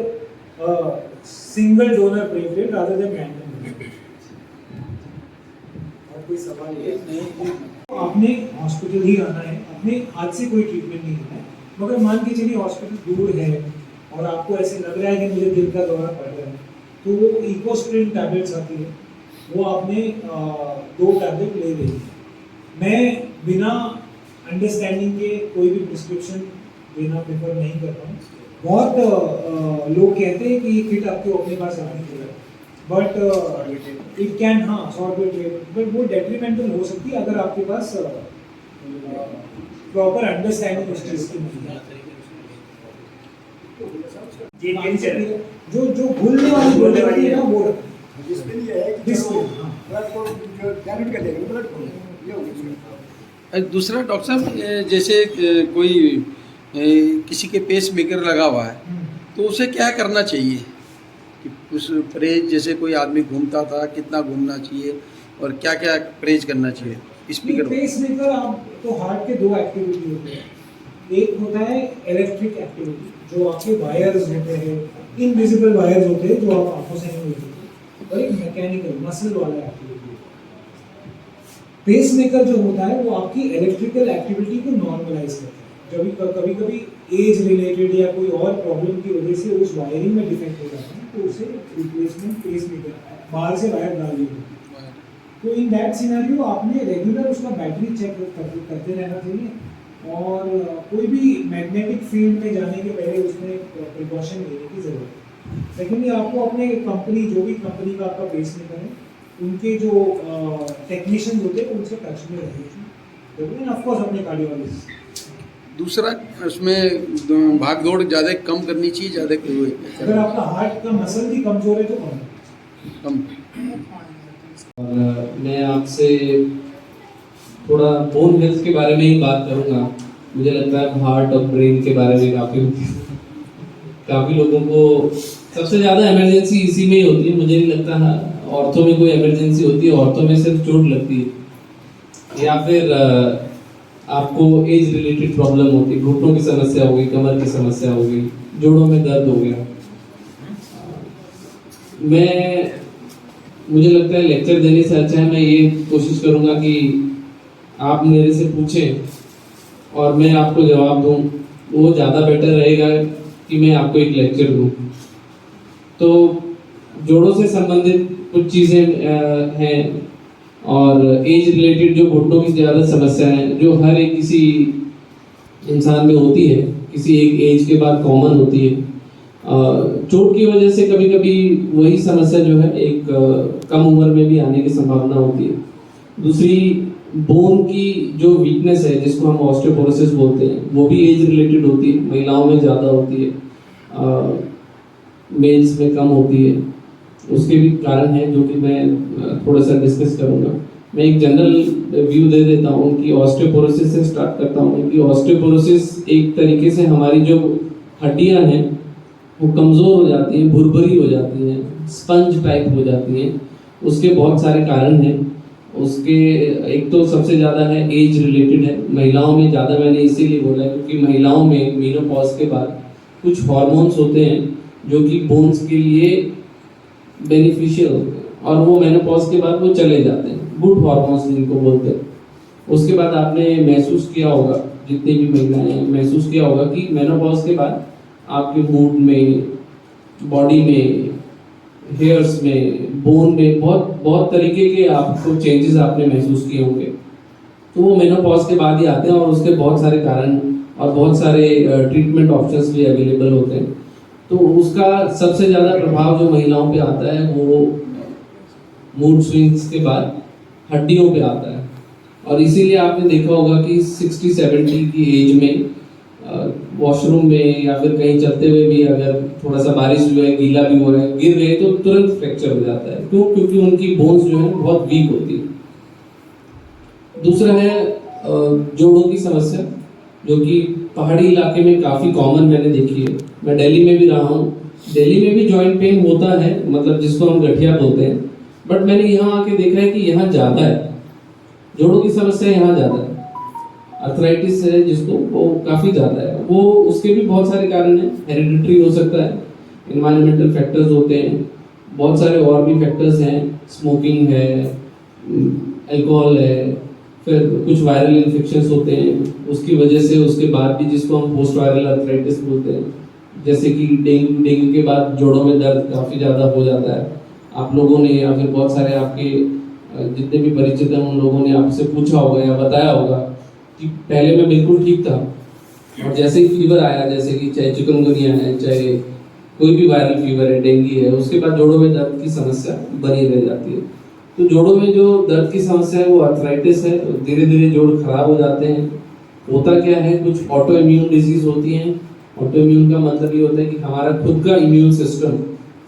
single donor platelet rather than random. और कोई सवाल है? आपने हॉस्पिटल ही आना है, अपने हाथ से कोई ट्रीटमेंट नहीं लेना है। मगर मान के चलिए हॉस्पिटल दूर है और आपको ऐसे लग रहा है कि मुझे दिल का दौरा पड़ रहा है, तो वो इकोस्प्रिन टैबलेट्स आती है, वो आपने 2 टैबलेट ले लेनी है। मैं बिना अंडरस्टैंडिंग के कोई भी प्रिस्क्रिप्शन देना प्रेफर नहीं करता हूँ। बहुत लोग कहते हैं कि ये किट आपको अपने पास आनी चाहिए, but it can, short wait, but वो डेट्रीमेंटल हो सकती है अगर आपके पास प्रॉपर अंडरस्टैंडिंग उस चीज़ की नहीं है। जो घुलने वाली है ना वो डिस्प्ले ये है कि डिस्प्ले, ब्लड को जो डैमेज कर देगा ब्लड को, ये होगी। दूसरा डॉक्टर साहब, जैसे कोई किसी के पेस मेकर लगा हुआ है तो उसे क्या करना चाहिए कि उस परहेज, जैसे कोई आदमी घूमता था, कितना घूमना चाहिए और क्या क्या परहेज करना चाहिए स्पीकर? पेस मेकर आप तो हार्ट के 2 एक्टिविटी होते हैं। एक होता है इलेक्ट्रिक एक्टिविटी, जो आपके वायर्स होते हैं, इनविजिबल वायर्स होते हैं जो आप आंखों से नहीं देखते, और एक मैकेनिकल मसल वाला एक्टिविटी। पेस मेकर जो होता है वो आपकी इलेक्ट्रिकल एक्टिविटी को नॉर्मलाइज करता है। कभी कभी एज रिलेटेड या कोई और प्रॉब्लम की वजह से उस वायरिंग में डिफेक्ट हो जाता है, तो उसे रिप्लेसमेंट पेस मेकर बाहर से वायर डाल दीजिए। तो इन दैट सिनेरियो आपने रेगुलर उसका बैटरी चेक करते रहना चाहिए और कोई भी मैग्नेटिक फील्ड में जाने के पहले उसमें प्रिकॉशन लेने की ज़रूरत है। सेकेंडली, आपको अपने कंपनी, जो भी कंपनी का आपका पेस मेकर है, उनके जो टेक्नीशियन होते हैं उनसे टच में रहिए, ऑफकोर्स अपने कार्डियोलॉजिस्ट। दूसरा, उसमें भाग दौड़ ज़्यादा कम करनी चाहिए, ज़्यादा अगर आपका हार्ट का मसल भी कमजोर है तो कम। कम। और मैं आपसे थोड़ा बोन हेल्थ के बारे में ही बात करूंगा। मुझे लगता है हार्ट और ब्रेन के बारे में काफ़ी लोगों को सबसे ज़्यादा इमरजेंसी इसी में ही होती है। मुझे नहीं लगता औरतों में कोई इमरजेंसी होती है, औरतों में सिर्फ चोट लगती है या फिर आपको एज रिलेटेड प्रॉब्लम होती है, घुटनों की समस्या हो गई, कमर की समस्या हो गई, जोड़ों में दर्द हो गया। मुझे लगता है लेक्चर देने से अच्छा है मैं ये कोशिश करूंगा कि आप मेरे से पूछें और मैं आपको जवाब दूं, वो ज़्यादा बेटर रहेगा कि मैं आपको एक लेक्चर दूं। तो जोड़ों से संबंधित कुछ चीज़ें हैं और एज रिलेटेड जो घुटनों की ज़्यादा समस्या है जो हर एक किसी इंसान में होती है, किसी एक एज के बाद कॉमन होती है। चोट की वजह से कभी कभी वही समस्या जो है एक कम उम्र में भी आने की संभावना होती है। दूसरी, बोन की जो वीकनेस है जिसको हम ऑस्टियोपोरोसिस बोलते हैं, वो भी एज रिलेटेड होती है। महिलाओं में ज़्यादा होती है, मेल्स में कम होती है। उसके भी कारण हैं जो कि मैं थोड़ा सा डिस्कस करूँगा। मैं एक जनरल व्यू दे देता हूँ कि ऑस्टियोपोरोसिस से स्टार्ट करता हूँ कि ऑस्टियोपोरोसिस एक तरीके से हमारी जो हड्डियाँ हैं वो कमज़ोर हो जाती हैं, भुरभुरी हो जाती हैं, स्पंज टाइप हो जाती हैं। उसके बहुत सारे कारण हैं। उसके एक तो सबसे ज़्यादा है एज रिलेटेड है। महिलाओं में ज़्यादा मैंने इसीलिए बोला है क्योंकि महिलाओं में मेनोपॉज के बाद कुछ हार्मोन्स होते हैं जो कि बोन्स के लिए बेनिफिशियल होते हैं और वो मेनोपॉज के बाद वो चले जाते हैं, गुड हार्मोन्स जिनको बोलते हैं। उसके बाद आपने महसूस किया होगा, जितनी भी महिलाएं हैं, महसूस किया होगा कि मेनोपॉज के बाद आपके मूड में, बॉडी में, हेयर्स में, बोन में बहुत तरीके के आपको चेंजेस आपने महसूस किए होंगे। तो वो मेनोपॉज के बाद ही आते हैं और उसके बहुत सारे कारण और बहुत सारे ट्रीटमेंट ऑप्शंस भी अवेलेबल होते हैं। तो उसका सबसे ज़्यादा प्रभाव जो महिलाओं पे आता है वो मूड स्विंग्स के बाद हड्डियों पे आता है। और इसीलिए आपने देखा होगा कि 60-70 की एज में वॉशरूम में या फिर कहीं चलते हुए भी अगर थोड़ा सा बारिश हुआ है, गीला भी हो रहा है, गिर गए तो तुरंत फ्रैक्चर हो जाता है। क्यों? क्योंकि उनकी बोन्स जो है बहुत वीक होती है। दूसरा है जोड़ों की समस्या जो कि पहाड़ी इलाके में काफ़ी कॉमन मैंने देखी है। मैं दिल्ली में भी रहा हूँ, दिल्ली में भी जॉइंट पेन होता है, मतलब जिसको हम गठिया बोलते हैं। बट मैंने यहाँ आके देखा है कि यहाँ ज़्यादा है, जोड़ों की समस्या यहाँ ज़्यादा है। अर्थराइटिस है जिसको, वो काफ़ी ज़्यादा है। वो उसके भी बहुत सारे कारण हैं, हेरिडिटरी हो सकता है, एनवायरमेंटल फैक्टर्स होते हैं, बहुत सारे और भी फैक्टर्स हैं, स्मोकिंग है, अल्कोहल है, फिर कुछ वायरल इन्फेक्शंस होते हैं उसकी वजह से। उसके बाद भी जिसको हम पोस्ट वायरल अर्थराइटिस बोलते हैं, जैसे कि डेंगू के बाद जोड़ों में दर्द काफ़ी ज़्यादा हो जाता है। आप लोगों ने या फिर बहुत सारे आपके जितने भी परिचित हैं उन लोगों ने आपसे पूछा होगा या बताया होगा कि पहले मैं बिल्कुल ठीक था और जैसे ही फीवर आया, जैसे कि चाहे चिकनगुनिया है, चाहे कोई भी वायरल फीवर है, डेंगू है, उसके बाद जोड़ों में दर्द की समस्या बनी रह जाती है। तो जोड़ों में जो दर्द की समस्या है वो अर्थराइटिस है। धीरे धीरे जोड़ खराब हो जाते हैं। होता क्या है, कुछ ऑटो इम्यून डिजीज होती हैं। ऑटो इम्यून का मतलब ये होता है कि हमारा खुद का इम्यून सिस्टम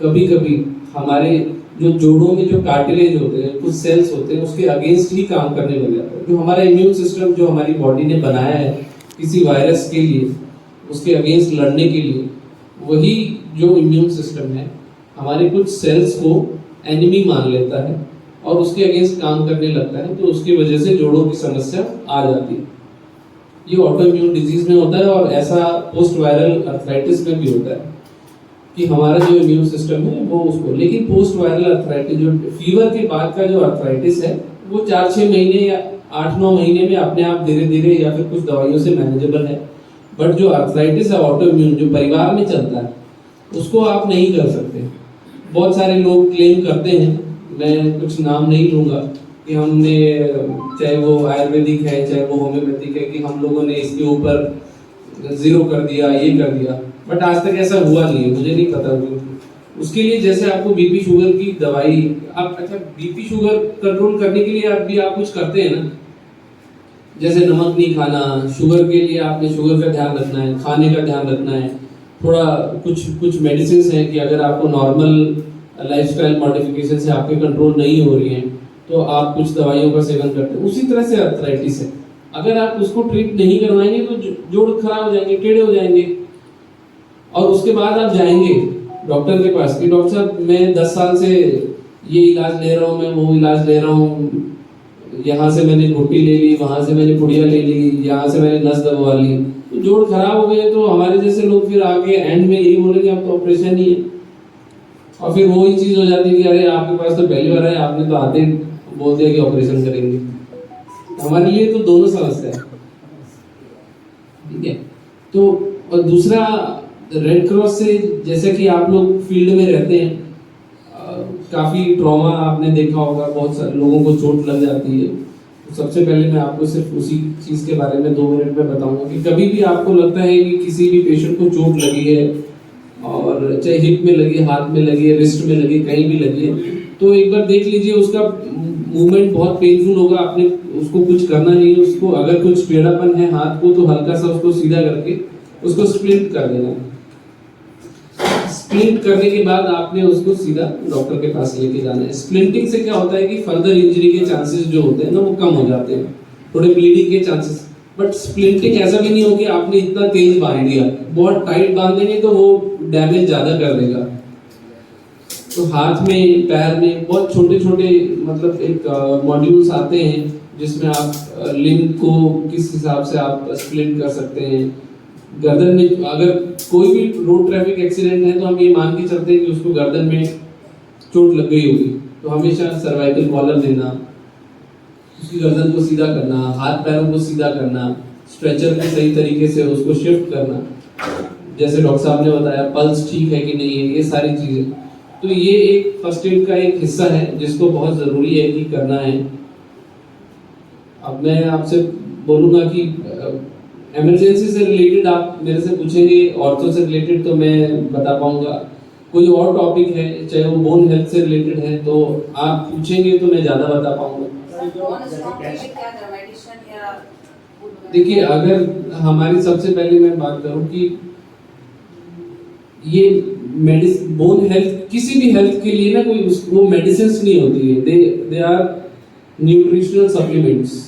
कभी कभी हमारे जो जोड़ों में जो कार्टिलेज होते हैं, कुछ सेल्स होते हैं, उसके अगेंस्ट ही काम करने लग जाता है। जो हमारा इम्यून सिस्टम जो हमारी बॉडी ने बनाया है किसी वायरस के लिए, उसके अगेंस्ट लड़ने के लिए, वही जो इम्यून सिस्टम है हमारे कुछ सेल्स को एनिमी मान लेता है और उसके अगेंस्ट काम करने लगता है। तो उसकी वजह से जोड़ों की समस्या आ जाती है। ये ऑटो इम्यून डिजीज में होता है और ऐसा पोस्ट वायरल अर्थराइटिस में भी होता है कि हमारा जो इम्यून सिस्टम है वो उसको। लेकिन पोस्ट वायरल अर्थराइटिस जो फीवर के बाद का जो अर्थराइटिस है वो 4-6 महीने या 8-9 महीने में अपने आप धीरे धीरे या फिर कुछ दवाइयों से मैनेजेबल है। बट जो अर्थराइटिस है ऑटो इम्यून जो परिवार में चलता है उसको आप नहीं कर सकते। बहुत सारे लोग क्लेम करते हैं, मैं कुछ नाम नहीं लूँगा, कि हमने, चाहे वो आयुर्वेदिक है चाहे वो होम्योपैथिक है, कि हम लोगों ने इसके ऊपर 0 कर दिया, ये कर दिया। बट आज तक ऐसा हुआ नहीं है, मुझे नहीं पता। उसके लिए जैसे आपको बीपी शुगर की दवाई, आप अच्छा बीपी शुगर कंट्रोल करने के लिए आप कुछ करते हैं ना, जैसे नमक नहीं खाना, शुगर के लिए आपने शुगर का ध्यान रखना है, खाने का ध्यान रखना है। थोड़ा कुछ मेडिसिन हैं कि अगर आपको नॉर्मल लाइफस्टाइल मॉडिफिकेशन से आपके कंट्रोल नहीं हो रही हैं, तो आप कुछ दवाइयों का सेवन करते हैं। उसी तरह से अर्थराइटिस है, अगर आप उसको ट्रीट नहीं करवाएंगे तो जोड़ खराब हो जाएंगे, टेढ़े हो जाएंगे, और उसके बाद आप जाएंगे डॉक्टर के पास कि डॉक्टर साहब मैं 10 साल से ये इलाज ले रहा हूँ, मैं वो इलाज ले रहा हूँ, यहाँ से मैंने घुट्टी ले ली, वहाँ से मैंने पुड़िया ले ली, यहाँ से मैंने नस दबवा ली, तो जोड़ खराब हो गए, तो हमारे जैसे लोग फिर आगे एंड में यही बोलेंगे अब तो ऑपरेशन ही है, और फिर वही चीज़ हो जाती है कि अरे आपके पास तो पहली बार है, आपने तो आते बोल दिया कि ऑपरेशन करेंगे। हमारे लिए तो दोनों समस्या है, ठीक है। तो और दूसरा, रेड क्रॉस से जैसे कि आप लोग फील्ड में रहते हैं, काफ़ी ट्रॉमा आपने देखा होगा, बहुत सारे लोगों को चोट लग जाती है। तो सबसे पहले मैं आपको सिर्फ उसी चीज़ के बारे में 2 मिनट में बताऊंगा कि कभी भी आपको लगता है कि किसी भी पेशेंट को चोट लगी है, और चाहे हिप में लगी, हाथ में लगी है, रिस्ट में लगी, कहीं भी लगी है, तो एक बार देख लीजिए उसका मूवमेंट बहुत पेनफुल होगा, आपने उसको कुछ करना नहीं है, उसको अगर कुछ टेढ़ापन है हाथ को तो हल्का सा उसको सीधा करके उसको स्प्लिंट कर देना। स्प्लिंट करने के बाद आपने उसको सीधा डॉक्टर के पास लेके जाना है। स्प्लिंटिंग से क्या होता है कि फर्दर इंजरी के चांसेस जो होते हैं ना वो कम हो जाते हैं, थोड़े ब्लीडिंग के चांसेस। बट स्प्लिंटिंग ऐसा भी नहीं हो कि आपने इतना तेज बांध दिया, बहुत टाइट बांध देंगे तो वो डैमेज ज्यादा कर देगा। तो हाथ में, पैर में बहुत छोटे छोटे मतलब एक मॉड्यूल्स आते हैं जिसमें आप लिंब को किस हिसाब से आप स्प्लिंट कर सकते हैं। गर्दन में अगर कोई भी रोड ट्रैफिक एक्सीडेंट है तो हम ये मान के चलते हैं कि उसको गर्दन में चोट लग गई होगी, तो हमेशा सर्वाइकल कॉलर देना, उसकी गर्दन को सीधा करना, हाथ पैरों को सीधा करना, स्ट्रेचर में सही तरीके से उसको शिफ्ट करना, जैसे डॉक्टर साहब ने बताया पल्स ठीक है कि नहीं है, ये सारी चीज़ें। तो ये एक फर्स्ट एड का एक हिस्सा है जिसको बहुत ज़रूरी है कि करना है। अब मैं आपसे बोलूँगा कि इमरजेंसी से रिलेटेड आप मेरे से पूछेंगे, ऑर्थो से रिलेटेड तो मैं बता पाऊँगा, कोई और टॉपिक है चाहे वो बोन हेल्थ से रिलेटेड है तो आप पूछेंगे तो मैं ज़्यादा बता पाऊँगा। देखिए, अगर हमारी सबसे पहले मैं बात करूँ कि ये बोन हेल्थ किसी भी हेल्थ के लिए ना कोई वो मेडिसिन नहीं होती है, they are nutritional supplements.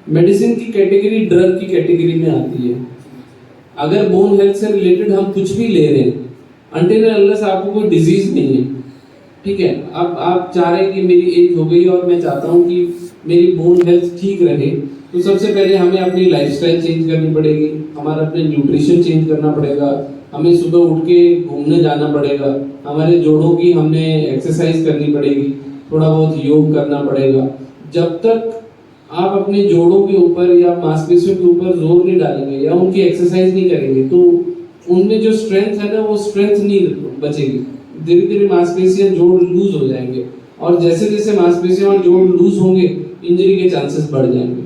Medicine की कैटेगरी ड्रग की कैटेगरी में आती है। अगर बोन हेल्थ से रिलेटेड हम कुछ भी ले रहे हैं अनटिल अनलेस आपको कोई डिजीज नहीं है, ठीक है, अब आप चाह रहे हैं कि मेरी एज हो गई और मैं चाहता हूँ कि मेरी बोन हेल्थ ठीक रहे, तो सबसे पहले हमें अपनी लाइफस्टाइल चेंज करनी पड़ेगी, हमारा अपने न्यूट्रिशन चेंज करना पड़ेगा, हमें सुबह उठ के घूमने जाना पड़ेगा, हमारे जोड़ों की हमने एक्सरसाइज करनी पड़ेगी, थोड़ा बहुत योग करना पड़ेगा। जब तक आप अपने जोड़ों के ऊपर या मांसपेशियों के ऊपर जोर नहीं डालेंगे या उनकी एक्सरसाइज नहीं करेंगे तो उनमें जो स्ट्रेंथ है ना वो स्ट्रेंथ नहीं बचेगी। धीरे धीरे मांसपेशियां जोड़ लूज हो जाएंगे और जैसे जैसे मांसपेशियां और जोड़ लूज होंगे इंजरी के चांसेस बढ़ जाएंगे।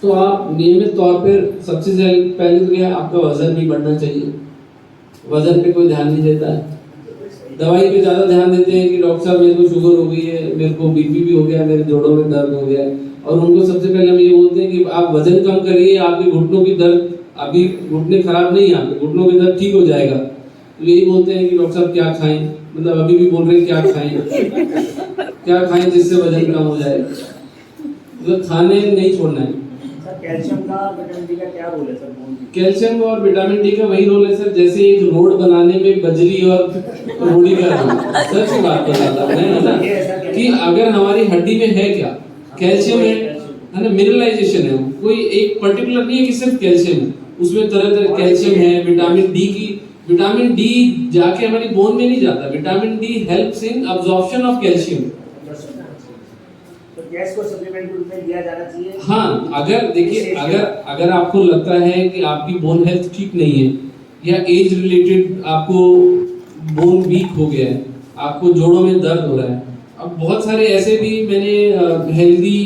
तो आप नियमित तौर पर सबसे पहले तो क्या आपका वजन भी बढ़ना चाहिए। वजन पे कोई ध्यान नहीं देता है, दवाई पे ज़्यादा ध्यान देते हैं कि डॉक्टर साहब मेरे को शुगर हो गई है, मेरे को बीपी भी हो गया, मेरे जोड़ों में दर्द हो गया है, और उनको सबसे पहले हम ये बोलते हैं कि आप वजन कम करिए, आपके घुटनों की दर्द, अभी घुटने खराब नहीं है आपके, घुटनों की दर्द ठीक हो जाएगा। तो यही बोलते हैं कि डॉक्टर साहब क्या खाएं, मतलब अभी भी बोल रहे हैं क्या खाएं क्या खाएं जिससे वजन कम हो जाए, मतलब खाने नहीं छोड़ना है। कैल्शियम का विटामिन डी का क्या रोल है सर? कैल्शियम और विटामिन डी का वही रोल है सर जैसे एक रोड बनाने में बजरी और रोड़ी का रोल। सच की बात बताता हूँ है ना कि अगर हमारी हड्डी में है क्या कैल्शियम है ना, मिनरलाइजेशन है, कोई एक पर्टिकुलर नहीं है कि सिर्फ कैल्शियम है, उसमें तरह तरह कैल्शियम है। विटामिन डी जाके हमारी बोन में नहीं जाता, vitamin D helps in absorption of calcium. Gas को सप्लीमेंट रूप में लिया जाना चाहिए। हाँ, अगर देखिए अगर आपको लगता है कि आपकी बोन हेल्थ ठीक नहीं है या एज रिलेटेड आपको बोन वीक हो गया है, आपको जोड़ों में दर्द हो रहा है, अब बहुत सारे ऐसे भी मैंने हेल्दी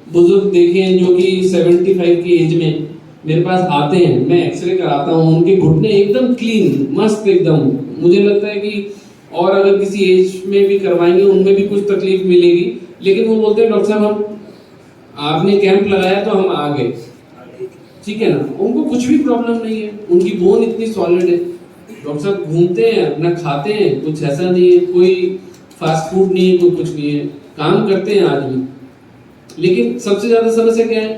बुजुर्ग देखे हैं जो कि 75 की एज में मेरे पास आते हैं, मैं एक्सरे कराता हूँ, उनके घुटने एकदम क्लीन मस्त एकदम। मुझे लगता है कि और अगर किसी एज में भी करवाएंगे उनमें भी कुछ तकलीफ मिलेगी, लेकिन वो बोलते हैं डॉक्टर साहब हम आपने कैंप लगाया तो हम आ गए, ठीक है ना, उनको कुछ भी प्रॉब्लम नहीं है, उनकी बोन इतनी सॉलिड है। डॉक्टर साहब घूमते हैं, अपना खाते हैं, कुछ ऐसा नहीं है, कोई फास्ट फूड नहीं है, कोई कुछ नहीं है, काम करते हैं आज भी। लेकिन सबसे ज्यादा समस्या क्या है?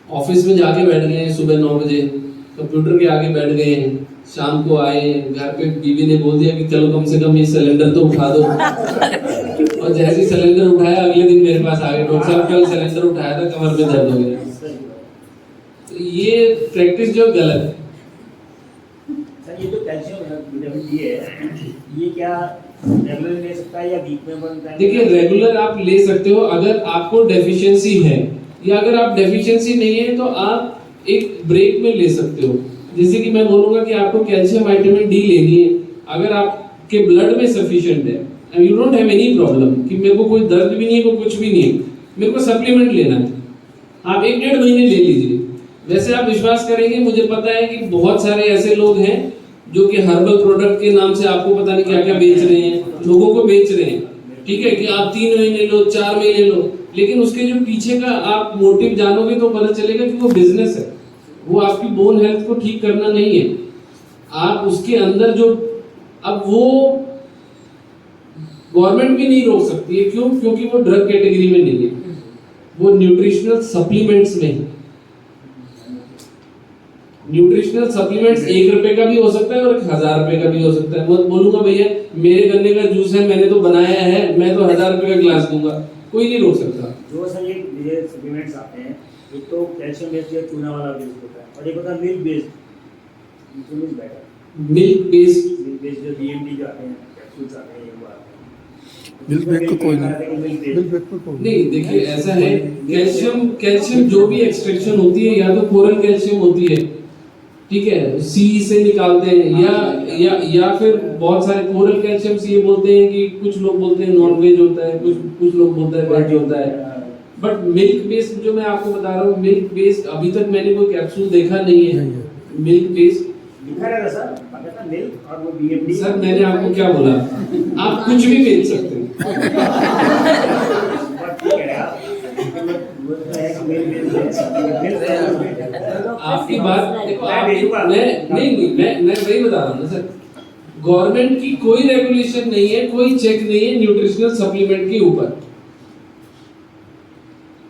ऑफिस में जाके बैठ गए हैं सुबह 9 बजे, कंप्यूटर के आगे बैठ गए हैं, शाम को आए, घर पे बीवी ने बोल दिया कि चलो कम से कम ये सिलेंडर तो उठा दो और जैसे ही सिलेंडर उठाया अगले दिन मेरे पास आ गए, डॉक्टर साहब कल सिलेंडर उठाया था, कमर में दर्द हो गया। तो ये प्रैक्टिस जो गलत है। सर ये जो कैल्शियम विटामिन डी है, ये क्या रेगुलर ले सकता है या वीक में बनता है? देखिए रेगुलर आप ले सकते हो अगर आपको डेफिशिएंसी है, या अगर आप डेफिशिएंसी नहीं है तो आप एक ब्रेक में ले सकते हो। जैसे कि मैं बोलूंगा कि आपको कैल्शियम विटामिन डी लेनी है, अगर आपके ब्लड में सफिशिएंट है and you don't have any problem कि मेरे को कोई दर्द भी नहीं है, कोई कुछ भी नहीं है, मेरे को सप्लीमेंट लेना है, आप 1-1.5 महीने ले लीजिए। वैसे आप विश्वास करेंगे, मुझे पता है कि बहुत सारे ऐसे लोग हैं जो कि हर्बल प्रोडक्ट के नाम से आपको पता नहीं क्या क्या बेच रहे हैं, लोगों को बेच रहे हैं, ठीक है, कि आप 3 महीने लो, 4 महीने लो, लेकिन उसके जो पीछे का आप मोटिव जानोगे तो पता चलेगा कि वो बिजनेस है, वो आपकी बोन हेल्थ को ठीक करना नहीं है। आप उसके अंदर जो, अब वो गवर्नमेंट भी नहीं रोक सकती है, क्यों? क्योंकि वो ड्रग कैटेगरी में नहीं है, वो न्यूट्रिशनल सप्लीमेंट्स में है। न्यूट्रिशनल सप्लीमेंट्स 1 रुपए का भी हो सकता है और 1000 रुपए का भी हो सकता है। मैं बोलूंगा भैया मेरे गन्ने का जूस है, मैंने तो बनाया है, मैं तो 1000 रुपए का गिलास दूंगा, कोई नहीं रोक सकता। जो सर ये सप्लीमेंट्स आते हैं, एक तो कैल्शियम बेस्ड या चूना वाला बेस्ड होता है और एक होता है milk based, which is better? Milk based जो DMD जो आते हैं, कैप्सूल्स आते हैं, वो आते हैं। मिल्क बेस्ड तो कोई नहीं। नहीं, देखिए ऐसा है, कैल्शियम जो भी एक्सट्रैक्शन होती है या तो कोरल कैल्शियम होती है, ठीक है, सी से निकालते हैं, या फिर बहुत सारे कोरल कैल्शियम से ये बोलते हैं कि कुछ लोग बोलते हैं नॉन वेज होता है, कुछ लोग बोलते हैं वेज होता है। बट मिल्क बेस्ड जो मैं आपको बता रहा हूँ, मिल्क बेस्ड अभी तक मैंने कोई कैप्सूल देखा नहीं है मिल्क बेस्ड। लिखा रहता सर, पता था मिल्क और वो DMD। सर मैंने आपको क्या बोला, आप कुछ भी बेच सकते हैं। आपकी बात देखो, मैं वही बता रहा हूँ ना सर, गवर्नमेंट की कोई रेगुलेशन नहीं है, कोई चेक नहीं है न्यूट्रिशनल सप्लीमेंट के ऊपर।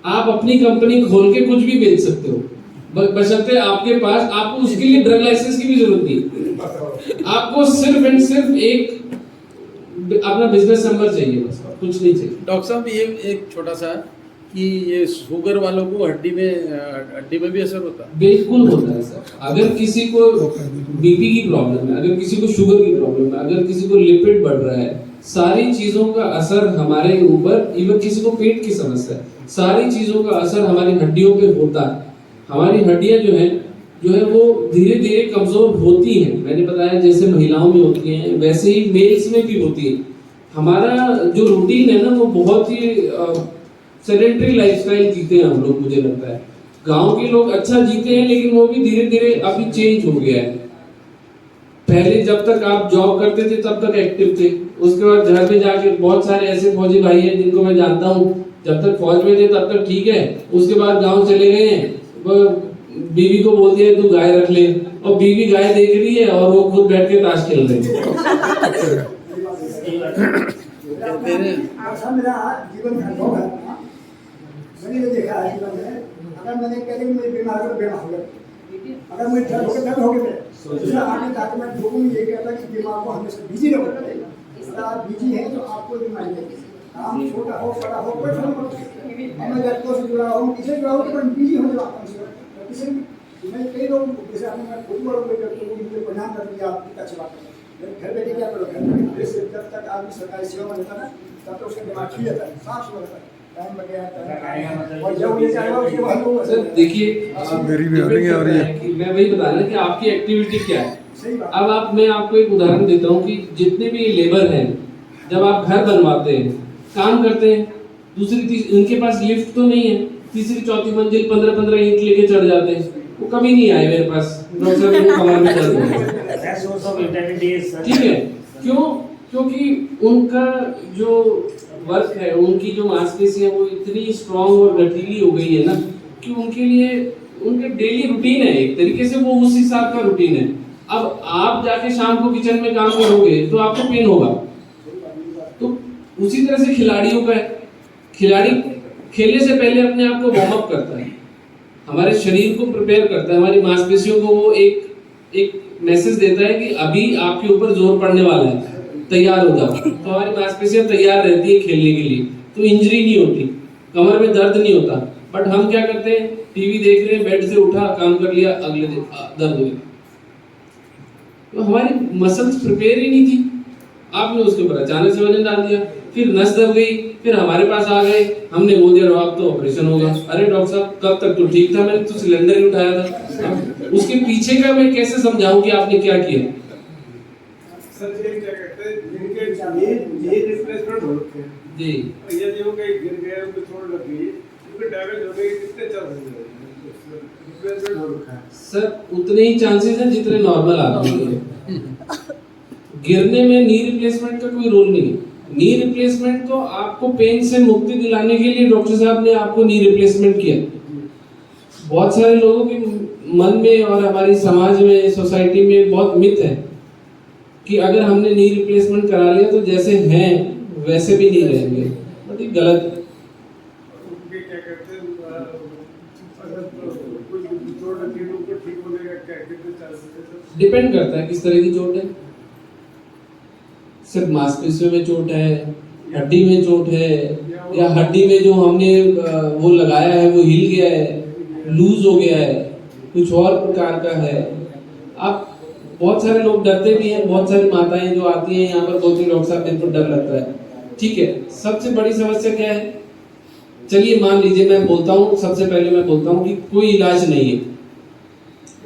आप अपनी कंपनी खोल के कुछ भी बेच सकते हो, बशर्ते आपके पास, आपको उसके लिए ड्रग लाइसेंस की भी जरूरत नहीं, आपको सिर्फ एंड सिर्फ एक अपना बिजनेस नंबर चाहिए, बस कुछ नहीं चाहिए। डॉक्टर साहब ये एक छोटा सा कि ये शुगर वालों को हड्डी में भी असर होता है? बिल्कुल होता है सर। अगर किसी को बीपी की प्रॉब्लम है, अगर किसी को शुगर की प्रॉब्लम है, अगर किसी को लिपिड बढ़ रहा है, सारी चीजों का असर हमारे ऊपर, इवन किसी को पेट की समस्या है, सारी चीजों का असर हमारी हड्डियों पे होता है। हमारी हड्डियां जो है वो धीरे धीरे कमजोर होती हैं। मैंने बताया जैसे महिलाओं में होती हैं वैसे ही मेल्स में भी होती है। हमारा जो रूटीन है ना वो बहुत ही सेडेंटरी लाइफस्टाइल जीते हैं हम लोग, मुझे लगता है। गांव के लोग अच्छा जीते हैं लेकिन वो भी धीरे धीरे अभी चेंज हो गया है। पहले जब तक आप जॉब करते थे तब तक एक्टिव थे, उसके बाद घर में जाके बहुत सारे ऐसे फौजी भाई हैं जिनको मैं जानता हूँ, जब तक फौज में थे तब तक ठीक है, उसके बाद गांव चले गए हैं, बीवी को बोल दिया तू गाय रख ले, और बीवी गाय देख रही है और वो खुद बैठ के ताश खेल रहे हैं। मेरा जीवन का अनुभव है, मैंने ये देखा है जीवन में, अगर मैंने कह दिया मैं बीमार हो गया, अगर मैं दर्द हो गया तो आगे जाकर मैं लोगों में ये कहता कि दिमाग को हमेशा बिजी रखना पड़ेगा। अगर आप बिजी हैं तो आपको बीमारी है, काम छोटा हो बड़ा हो कोई फर्क नहीं पड़ता। मैं लड़कों से जुड़ा हूँ, किसी जुड़ा हूँ तो मैं बिजी हो जाता हूँ। किसी मैं कई लोग जैसे आपने मैं खुद बड़ा कोई करते हैं, मुझे प्रणाम कर दिया, आप अच्छी बात है। घर बैठे क्या करो, घर बैठे जब तक आदमी सरकारी सेवा में रहता ना तब तो उसका दिमाग ठीक रहता है, साफ सुथरा रहता है, टाइम वगैरह। और जब ये चाहेगा उसके बाद वो सर देखिए मेरी भी आ रही है कि मैं वही बता रहा कि आपकी एक्टिविटी क्या है। सही बात। अब मैं आपको एक उदाहरण देता हूँ कि जितने भी लेबर हैं, जब आप घर बनवाते हैं, काम करते हैं, दूसरी उनके पास लिफ्ट तो नहीं है, तीसरी चौथी मंजिल 15-15 ईंट लेके चढ़ जाते हैं, वो कभी नहीं आए मेरे पास, डॉक्टर ने कमर में दर्द है, ठीक है। क्यों? क्योंकि उनका जो वर्क है, उनकी जो मांसपेशियां वो इतनी स्ट्रांग और गठीली हो गई है ना कि उनके लिए उनके डेली रूटीन है, एक तरीके से वो उस हिसाब का रूटीन है। अब आप जाके शाम को किचन में काम करोगे तो आपको पेन होगा। तो उसी तरह से खिलाड़ियों का है, खिलाड़ी खेलने से पहले अपने आप को वार्म अप करता है, हमारे शरीर को प्रिपेयर करता है, हमारी मांसपेशियों को वो एक मैसेज देता है कि अभी आपके ऊपर जोर पड़ने वाला है, तैयार हो जाओ। तो हमारी मांसपेशियां तैयार रहती है खेलने के लिए, तो इंजरी नहीं होती, कमर में दर्द नहीं होता। बट हम क्या करते हैं, टीवी देख रहे हैं, बेड से उठा, काम कर लिया, अगले दिन दर्द हो गया। तो हमारी मसल्स प्रिपेयर ही नहीं थी, आपने उसके ऊपर अचानक से वजन डाल दिया, फिर नस दब गई, फिर हमारे पास आ गए, हमने बोल दिया अब तो ऑपरेशन होगा। अरे डॉक्टर साहब कब तक तो ठीक था, मैंने तो सिलेंडर ही उठाया था। उसके पीछे का मैं कैसे समझाऊं कि आपने क्या किया। सर ये क्या कहते हैं, जिनके ये रिप्लेसमेंट हो रखे हैं जी, ये जो कहीं गिर गए, उनको चोट लग गई, उनके डैमेज होने के कितने चांसेस हैं? रिप्लेसमेंट हो रखा है सर उतने ही चांसेस हैं जितने नॉर्मल आदमी के। गिरने में नी रिप्लेसमेंट का कोई रोल नहीं है। नी रिप्लेसमेंट तो आपको पेन से मुक्ति दिलाने के लिए डॉक्टर साहब ने आपको नी रिप्लेसमेंट किया। बहुत सारे लोगों के मन में और हमारी समाज में, सोसाइटी में बहुत मिथ है कि अगर हमने नी रिप्लेसमेंट करा लिया तो जैसे हैं वैसे भी नहीं रहेंगे, बट ये गलत है। उनके क्या कहते हैं, अगर कोई चोट लगी तो उनको ठीक होने का क्या कितने चांसेस हैं? डिपेंड करता है किस तरह की चोट है। सिर्फ मांसपेशियों में चोट है, हड्डी में चोट है, या हड्डी में जो हमने वो लगाया है वो हिल गया है, लूज हो गया है, कुछ और प्रकार का है। आप बहुत सारे लोग डरते भी हैं, बहुत सारी माताएं जो आती हैं यहाँ पर बोलती हैं डॉक्टर साहब मेरे को डर लगता है। ठीक है, सबसे बड़ी समस्या क्या है, चलिए मान लीजिए मैं बोलता हूँ, सबसे पहले मैं बोलता हूँ कि कोई इलाज नहीं है।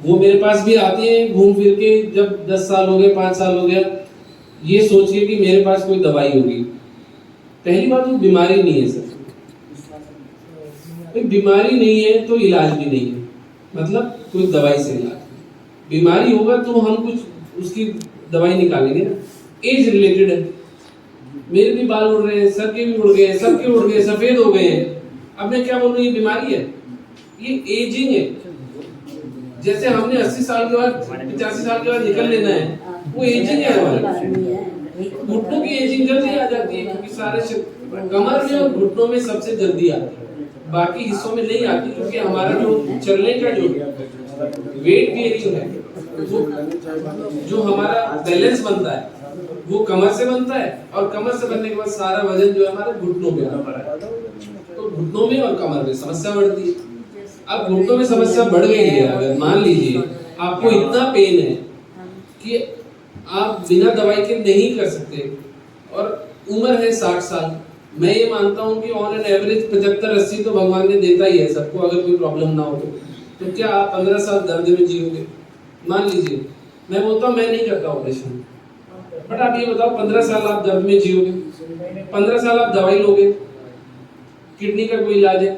वो मेरे पास भी आती है घूम फिर के, जब 10 साल हो गए, 5 साल हो गया, ये सोच के कि मेरे पास कोई दवाई होगी। पहली बात वो बीमारी नहीं है सर, बीमारी नहीं है तो इलाज भी नहीं है, मतलब कोई दवाई से इलाज। बीमारी होगा तो हम कुछ उसकी दवाई निकालेंगे ना। एज रिलेटेड है, मेरे भी बाल उड़ रहे हैं, सर के भी उड़ गए, सबके उड़ गए, सफेद हो गए हैं। अब मैं क्या बोल रहा हूँ, ये बीमारी है, ये एजिंग है। जैसे हमने 80 साल के बाद, 85 साल के बाद निकल लेना है, वो एजिंग है हमारे। घुटनों की एजिंग जल्दी आ जाती है क्योंकि सारे कमर में और घुटनों में सबसे जल्दी आती है, बाकी हिस्सों में नहीं आती, क्योंकि हमारा जो चलने का जो वेट बेयरिंग है, जो हमारा बैलेंस बनता है वो कमर से बनता है, और कमर से बनने के बाद सारा वजन जो है हमारे घुटनों में आता है। तो घुटनों में और कमर में समस्या बढ़ती है। अब घुटनों में समस्या बढ़ गई है, अगर मान लीजिए आपको इतना पेन है कि आप बिना दवाई के नहीं कर सकते, और उम्र है 60 साल, मैं ये मानता हूँ कि ऑन एन एवरेज 75-80 तो भगवान ने देता ही है सबको, अगर कोई प्रॉब्लम ना हो तो क्या आप 15 साल दर्द में जियोगे? मान लीजिए, मैं बोलता हूँ मैं नहीं करता ऑपरेशन, बट आप ये बताओ 15 साल आप दर्द में जियोगे, 15 साल आप दवाई लोगे, किडनी का कोई इलाज है,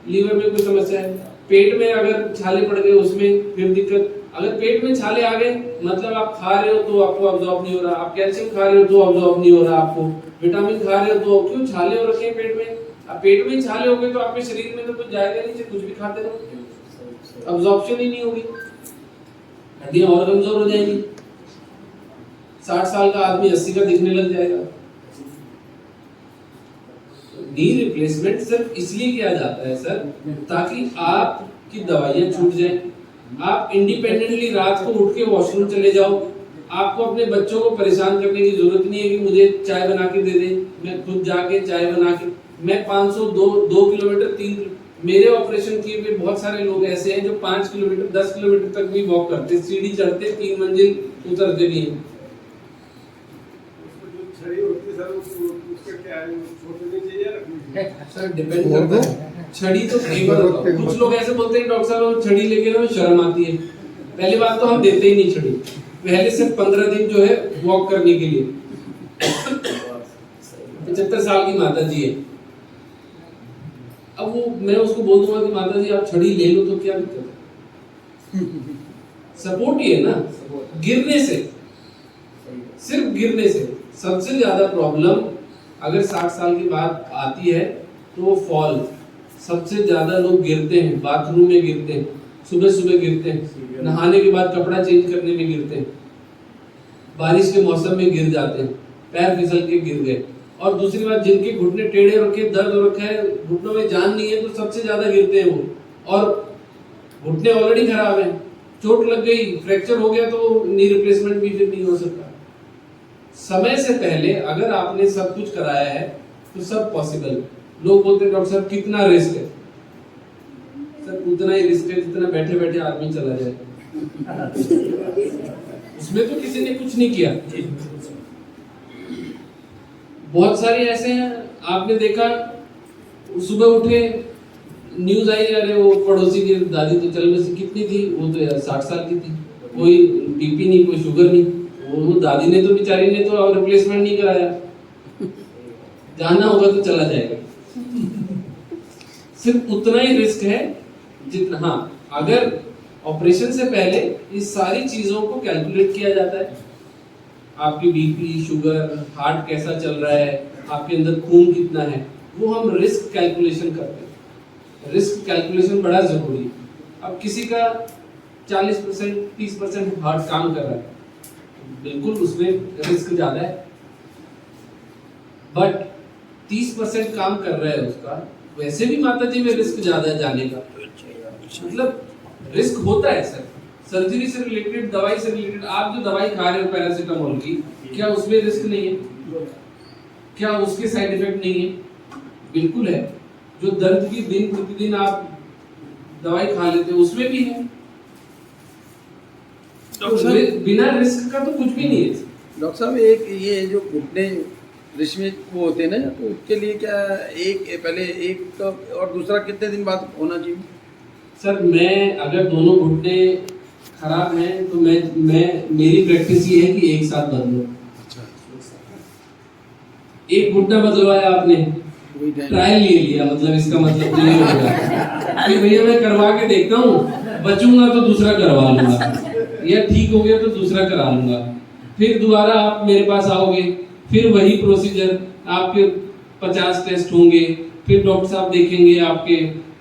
लीवर में कोई समस्या है, पेट में अगर छाले पड़ गए उसमें फिर दिक्कत। अगर पेट में छाले आ गए मतलब आप खा रहे हो तो आपको अब्जॉर्ब नहीं हो रहा, आप कैल्शियम खा रहे हो तो अब्जॉर्ब नहीं हो रहा, आपको विटामिन खा रहे हो तो क्यों छाले हो रखे हैं पेट में? अब पेट में छाले हो गए तो आपके शरीर में तो कुछ जाएगा नहीं, कुछ भी खाते रहो, अब्जॉर्प्शन ही नहीं होगी, हड्डियां और कमजोर हो जाएंगी। 60 साल का आदमी 80 का दिखने लग जाएगा। नी रिप्लेसमेंट सिर्फ इसलिए किया जाता है सर, ताकि आपकी दवाइयां छूट जाए, आप इंडिपेंडेंटली रात को उठ के वॉशरूम चले जाओ, आपको अपने बच्चों को परेशान करने की जरूरत नहीं है कि मुझे चाय बना के दे दे, मैं खुद जाके चाय बना के, मैं 2 किलोमीटर 3, मेरे ऑपरेशन किए हुए बहुत सारे लोग ऐसे हैं जो 5 किलोमीटर 10 किलोमीटर तक भी वॉक करते, सीढ़ी चढ़ते, 3 मंजिल उतरते भी हैं। सर डिपेंड करता है, छड़ी तो एक बार कुछ लोग ऐसे बोलते हैं डॉक्टर साहब छड़ी लेके ना शर्म आती है। पहली बात तो हम देते ही नहीं छड़ी, पहले से 15 दिन जो है वॉक करने के लिए। 75 साल की माता जी है, अब वो मैं उसको बोल दूंगा कि माता जी आप छड़ी ले लो तो क्या दिक्कत है? सपोर्ट ही है ना, गिरने से, सिर्फ गिरने से सबसे ज्यादा प्रॉब्लम अगर 60 साल के बाद आती है तो वो फॉल, सबसे ज्यादा लोग गिरते हैं, बाथरूम में गिरते हैं, सुबह सुबह गिरते हैं, नहाने के बाद कपड़ा चेंज करने में गिरते हैं, बारिश के मौसम में गिर जाते हैं, पैर फिसल के गिर गए। और दूसरी बात, जिनके घुटने टेढ़े हो रखे, दर्द हो रखा है, घुटनों में जान नहीं है, तो सबसे ज्यादा गिरते हैं वो। और घुटने ऑलरेडी खराब है, चोट लग गई, फ्रैक्चर हो गया तो नी रिप्लेसमेंट भी फिर नहीं हो सकता। समय से पहले अगर आपने सब कुछ कराया है तो सब पॉसिबल। लोग बोलते हैं डॉक्टर साहब कितना रिस्क है, सर उतना ही रिस्क है जितना बैठे बैठे आदमी चला जाए। उसमें तो किसी ने कुछ नहीं किया। बहुत सारे ऐसे हैं, आपने देखा सुबह उठे न्यूज आई, अरे वो पड़ोसी की दादी तो चल बसी, कितनी थी वो, तो 60 साल की थी, कोई बीपी नहीं, कोई शुगर नहीं, वो दादी ने तो बेचारी ने तो रिप्लेसमेंट नहीं कराया। जाना होगा तो चला जाएगा। सिर्फ उतना ही रिस्क है जितना, हाँ अगर ऑपरेशन से पहले इस सारी चीजों को कैलकुलेट किया जाता है, आपकी बीपी, शुगर, हार्ट कैसा चल रहा है, आपके अंदर खून कितना है, वो हम रिस्क कैलकुलेशन करते हैं। रिस्क कैलकुलेशन बड़ा जरूरी है। अब किसी का 40%, 30% हार्ट काम कर रहा है, बिल्कुल उसमें रिस्क ज्यादा है। बट 30% काम कर रहा है उसका, वैसे भी माताजी में रिस्क ज्यादा है जाने का। मतलब रिस्क होता है सर, सर्जरी से रिलेटेड, दवाई से रिलेटेड। आप जो दवाई खा रहे हो पैरासीटामोल की, क्या उसमें रिस्क नहीं है? क्या उसके साइड इफेक्ट नहीं है? बिल्कुल है। जो दर्द की दिन प्रतिदिन आप दवाई खा लेते हो उसमें भी है। तो बिना रिस्क का तो कुछ भी नहीं है। डॉक्टर साहब, एक ये जो घुटने रिश्मे वो होते हैं ना, तो उसके लिए क्या पहले एक तो, और दूसरा कितने दिन बाद होना चाहिए? सर मैं अगर दोनों घुटने खराब हैं तो मैं मेरी प्रैक्टिस ये है कि एक साथ बदलो। एक घुटना बदलवाया आपने, ट्रायल ले लिया, मतलब इसका मतलब ये हो गया कि भैया मैं करवा के देखता हूँ, बचूंगा तो दूसरा करवा लूंगा, या ठीक हो गया तो दूसरा करा लूंगा। फिर दोबारा आप मेरे पास आओगे, फिर वही प्रोसीजर, आपके 50 टेस्ट होंगे, फिर डॉक्टर साहब देखेंगे आपके,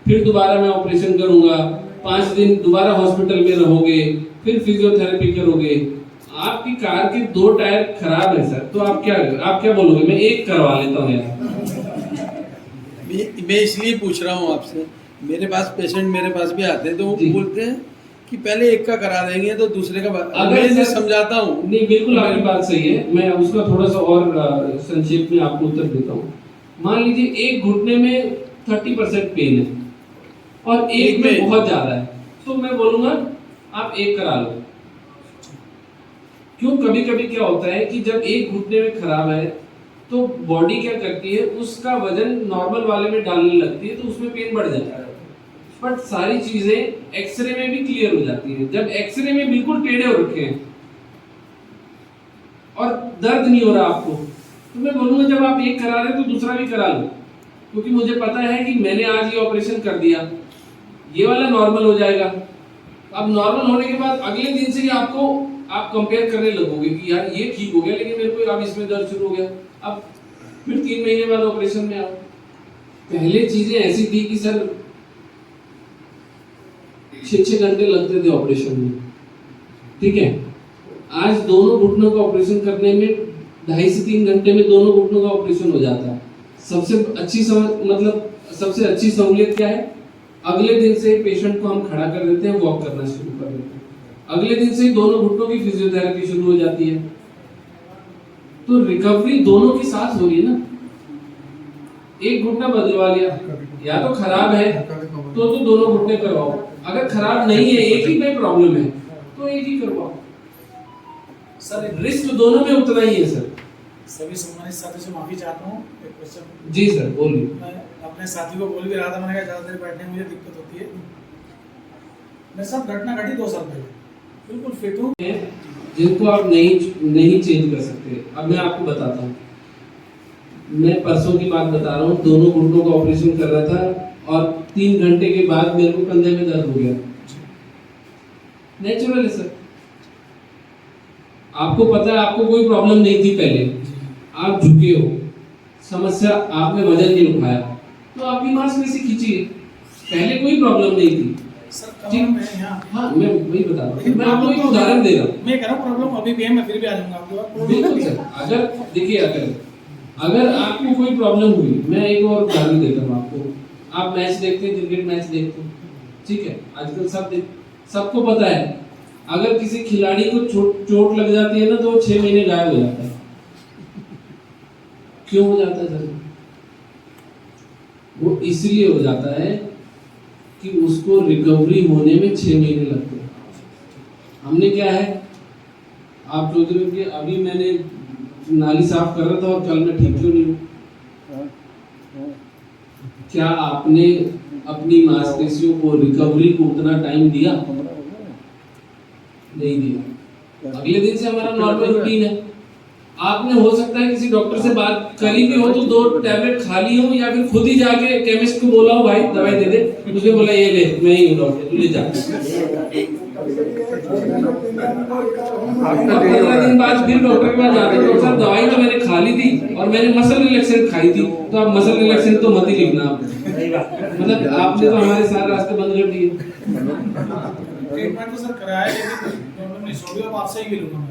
फिर दोबारा मैं ऑपरेशन करूंगा, 5 दिन दोबारा हॉस्पिटल में रहोगे, फिर फिजियोथेरेपी करोगे। आपकी कार के 2 टायर खराब है सर, तो आप क्या बोलोगे? मैं एक करवा लेता हूँ यार। मैं इसलिए पूछ रहा हूँ आपसे, मेरे पास पेशेंट मेरे पास भी आते हैं तो वो बोलते हैं कि पहले एक का करा देंगे तो दूसरे का अगर मैं समझाता हूँ। नहीं, बिल्कुल आपकी बात सही है। मैं उसका थोड़ा सा और संक्षेप में आपको उत्तर देता हूँ। मान लीजिए एक घुटने में 30% पेन है और एक में बहुत ज्यादा है, तो मैं बोलूंगा आप एक करा लो। क्यों? कभी कभी क्या होता है कि जब एक घुटने में खराब है तो बॉडी क्या करती है, उसका वजन नॉर्मल वाले में डालने लगती है, तो उसमें पेन बढ़ जाता है। बट सारी चीजें एक्सरे में भी क्लियर हो जाती हैं। जब एक्सरे में बिल्कुल टेढ़े हो रखे हैं और दर्द नहीं हो रहा आपको, तो मैं बोलूंगा जब आप एक करा रहे तो दूसरा भी करा लो, क्योंकि मुझे पता है कि मैंने आज ये ऑपरेशन कर दिया, ये वाला नॉर्मल हो जाएगा। अब नॉर्मल होने के बाद अगले दिन से ही आप कंपेयर करने लगोगे कि यार ये ठीक हो गया, लेकिन मेरे को अब इसमें दर्द शुरू हो गया। अब फिर 3 महीने बाद ऑपरेशन में आओ। पहले चीजें ऐसी थी कि सर 6-6 घंटे लगते थे ऑपरेशन में, ठीक है। आज दोनों घुटनों का ऑपरेशन करने में 2.5 से 3 घंटे में दोनों घुटनों का ऑपरेशन हो जाता है। सबसे अच्छी सहूलियत क्या है? अगले दिन से पेशेंट को हम खड़ा कर देते हैं, वॉक करना शुरू कर देते हैं। अगले दिन से ही दोनों घुटनों की फिजियोथेरेपी शुरू हो जाती है। तो रिकवरी दोनों के साथ हो रही है ना। एक घुटना बदलवा लिया, या तो खराब है तो दोनों घुटने करवाओ, अगर खराब नहीं है, एक ही में प्रॉब्लम है तो एक ही करवाओ। सर रिस्क दोनों में उतना ही है सर। सभी सम्मानित साथियों से माफी चाहता हूँ। एक क्वेश्चन जी सर, बोलिए। मैं अपने साथी को बोल भी रहा था, मैंने कहा ज़्यादा देर बैठने में मुझे दिक्कत होती है। मेरे साथ घटना घटी 2 साल पहले, बिल्कुल फिट हूँ, जिनको आप नहीं चेंज कर सकते। अब मैं आपको बताता हूँ, मैं परसों की बात बता रहा हूँ। दोनों घुटनों का ऑपरेशन कर रहा था और 3 घंटे के बाद मेरे को कंधे में दर्द हो गया। नेचुरल है सर। आपको पता है आपको कोई प्रॉब्लम नहीं थी पहले, आप झुके हो, समस्या आपने वजन नहीं उठाया, तो आपकी मांसपेशी खींची है। पहले कोई प्रॉब्लम नहीं थी, सर ठीक। कमर में यहाँ हाँ, मैं वही बता रहा हूँ, मैं आपको एक उदाहरण दे रहा हूँ। मैं कह रहा हूँ प्रॉब्लम अभी भी है, मैं फिर भी आ जाऊंगा आपके पास। बिल्कुल सर, अगर देखिए अगर आपको कोई प्रॉब्लम हुई, मैं एक और उदाहरण देता हूँ आपको। आप मैच देखते हैं, क्रिकेट मैच देखते हैं, ठीक है, आजकल सबको पता है अगर किसी खिलाड़ी को चोट लग जाती है ना तो 6 महीने गायब हो जाता है। क्यों हो जाता है सर? वो इसलिए हो जाता है कि उसको रिकवरी होने में 6 महीने लगते हैं। हमने क्या है, आप सोच रहे हो कि अभी मैंने नाली साफ कर रहा था और कल मैं ठीक क्यों नहीं हूँ? क्या आपने अपनी मांसपेशियों को रिकवरी को उतना टाइम दिया? नहीं दिया। अगले दिन से हमारा नॉर्मल रूटीन है। आपने हो सकता है किसी डॉक्टर से बात करी भी हो तो 2 टैबलेट खा ली हो, या फिर खुद ही जाके केमिस्ट को बोला हो भाई दवाई दे दे, उसने बोला ये ले, मैं ही हूँ डॉक्टर, तू ले जा। 15 दिन बाद फिर डॉक्टर के पास जाते हो, डॉक्टर साहब दवाई तो मैंने खा ली थी और मैंने मसल रिलैक्सेंट खाई थी, तो आप मसल रिलैक्सेंट तो मत ही लिखना आप। मतलब आपने तो हमारे सारे रास्ते बंद कर दिए। ट्रीटमेंट तो सर कराया, लेकिन प्रॉब्लम नहीं सॉल्व हुआ, आपसे ही मिलूंगा मैं।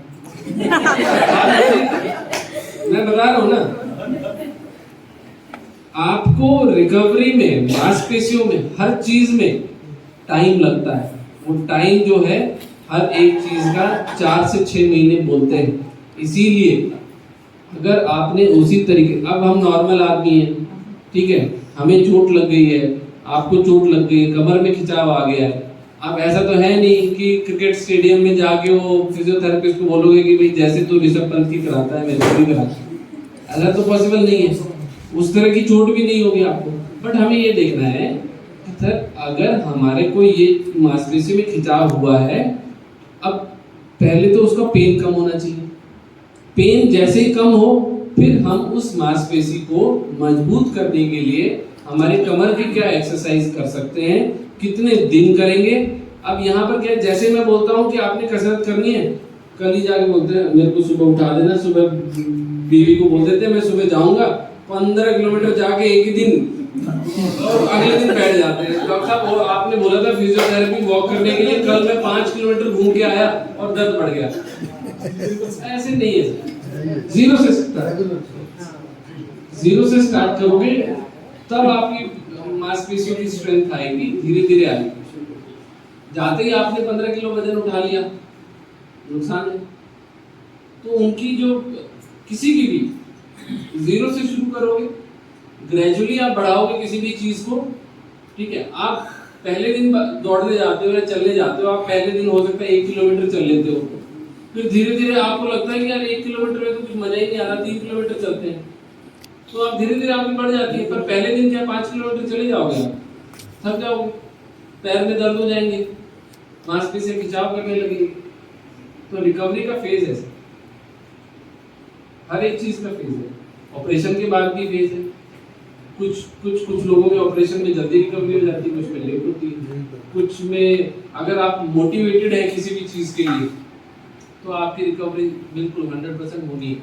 मैं बता रहा हूँ ना, आपको रिकवरी में, मांसपेशियों में, हर चीज में टाइम लगता है। वो टाइम जो है हर एक चीज का 4 से 6 महीने बोलते हैं। इसीलिए अगर आपने उसी तरीके, अब हम नॉर्मल आदमी हैं, ठीक है, हमें चोट लग गई है, आपको चोट लग गई है, कमर में खिंचाव आ गया है, अब ऐसा तो है नहीं कि क्रिकेट स्टेडियम में जाके वो फिजियोथेरेपिस्ट को बोलोगे कि भाई जैसे तू ऋषभ पंत की कराता है वैसे भी करा। ऐसा तो पॉसिबल नहीं है, उस तरह की चोट भी नहीं होगी आपको। बट हमें ये देखना है कि सर अगर हमारे को ये मांसपेशी में खिंचाव हुआ है, अब पहले तो उसका पेन कम होना चाहिए। पेन जैसे ही कम हो, फिर हम उस मांसपेशी को मजबूत करने के लिए हमारे कमर की क्या एक्सरसाइज कर सकते हैं, कितने दिन करेंगे। अब यहाँ पर क्या, जैसे मैं बोलता हूँ कि आपने कसरत करनी है, कल ही जाके बोलते हैं मेरे को सुबह उठा देना, सुबह बीवी को बोल देते हैं मैं सुबह जाऊंगा, 15 किलोमीटर जाके एक ही दिन, और अगले दिन बैठ जाते हैं। डॉक्टर साहब आपने बोला था फिजियोथेरेपी वॉक करने के लिए, कल मैं 5 किलोमीटर घूम के आया और दर्द बढ़ गया। ऐसे नहीं है, जीरो से स्टार्ट करोगे तब आपकी मांसपेशियों की स्ट्रेंथ आएगी, धीरे धीरे आएगी। जाते ही आपने 15 किलो वजन उठा लिया, नुकसान है। तो उनकी जो किसी की भी जीरो से शुरू करोगे, ग्रेजुअली आप बढ़ाओगे किसी भी चीज को, ठीक है। आप पहले दिन दौड़ने जाते हो या चलने जाते हो, आप पहले दिन हो सकता है 1 किलोमीटर चल लेते हो, फिर धीरे धीरे आपको लगता है कि यार 1 किलोमीटर में तो कुछ मजा ही नहीं आ रहा, 3 किलोमीटर चलते हैं, तो आप धीरे धीरे आपकी बढ़ जाती है। पर पहले दिन क्या 5 किलोमीटर चले जाओगे, आप थक जाओगे, पैर में दर्द हो जाएंगे, मांसपेशियां खिंचाव करने लगेगी। तो रिकवरी का फेज है, हर एक चीज का फेज है। ऑपरेशन के बाद भी फेज है। कुछ लोगों में ऑपरेशन में जल्दी रिकवरी हो जाती है, कुछ में लेट होती है। कुछ में अगर आप मोटिवेटेड है किसी भी चीज के लिए तो आपकी रिकवरी बिल्कुल 100% होनी है।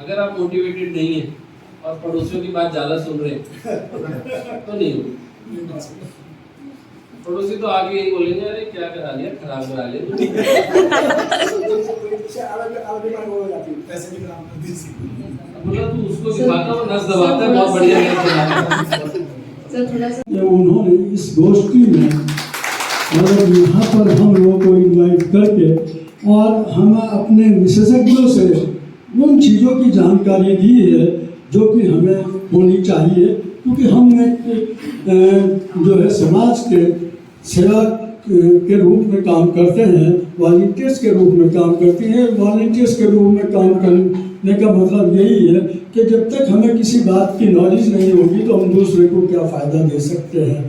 अगर आप मोटिवेटेड नहीं है और पड़ोसियों की बात ज्यादा सुन रहे हैं तो नहीं होगी। पड़ोसी तो आगे यही बोलेंगे अरे क्या करा लिया, खराब करा लिया। बोला तू उसको दिखाता वो नस दबाता है, बहुत बढ़िया उन्होंने इस गोष्ठी में मतलब यहाँ पर हम लोगों को इन्वाइट करके और हम अपने विशेषज्ञों से उन चीज़ों की जानकारी दी है जो कि हमें होनी चाहिए, क्योंकि हम जो है समाज के सेवा के रूप में काम करते हैं, वॉलंटियर्स के रूप में काम करते हैं। वॉलंटियर्स के रूप में काम करने का मतलब यही है कि जब तक हमें किसी बात की नॉलेज नहीं होगी तो हम दूसरे को क्या फ़ायदा दे सकते हैं।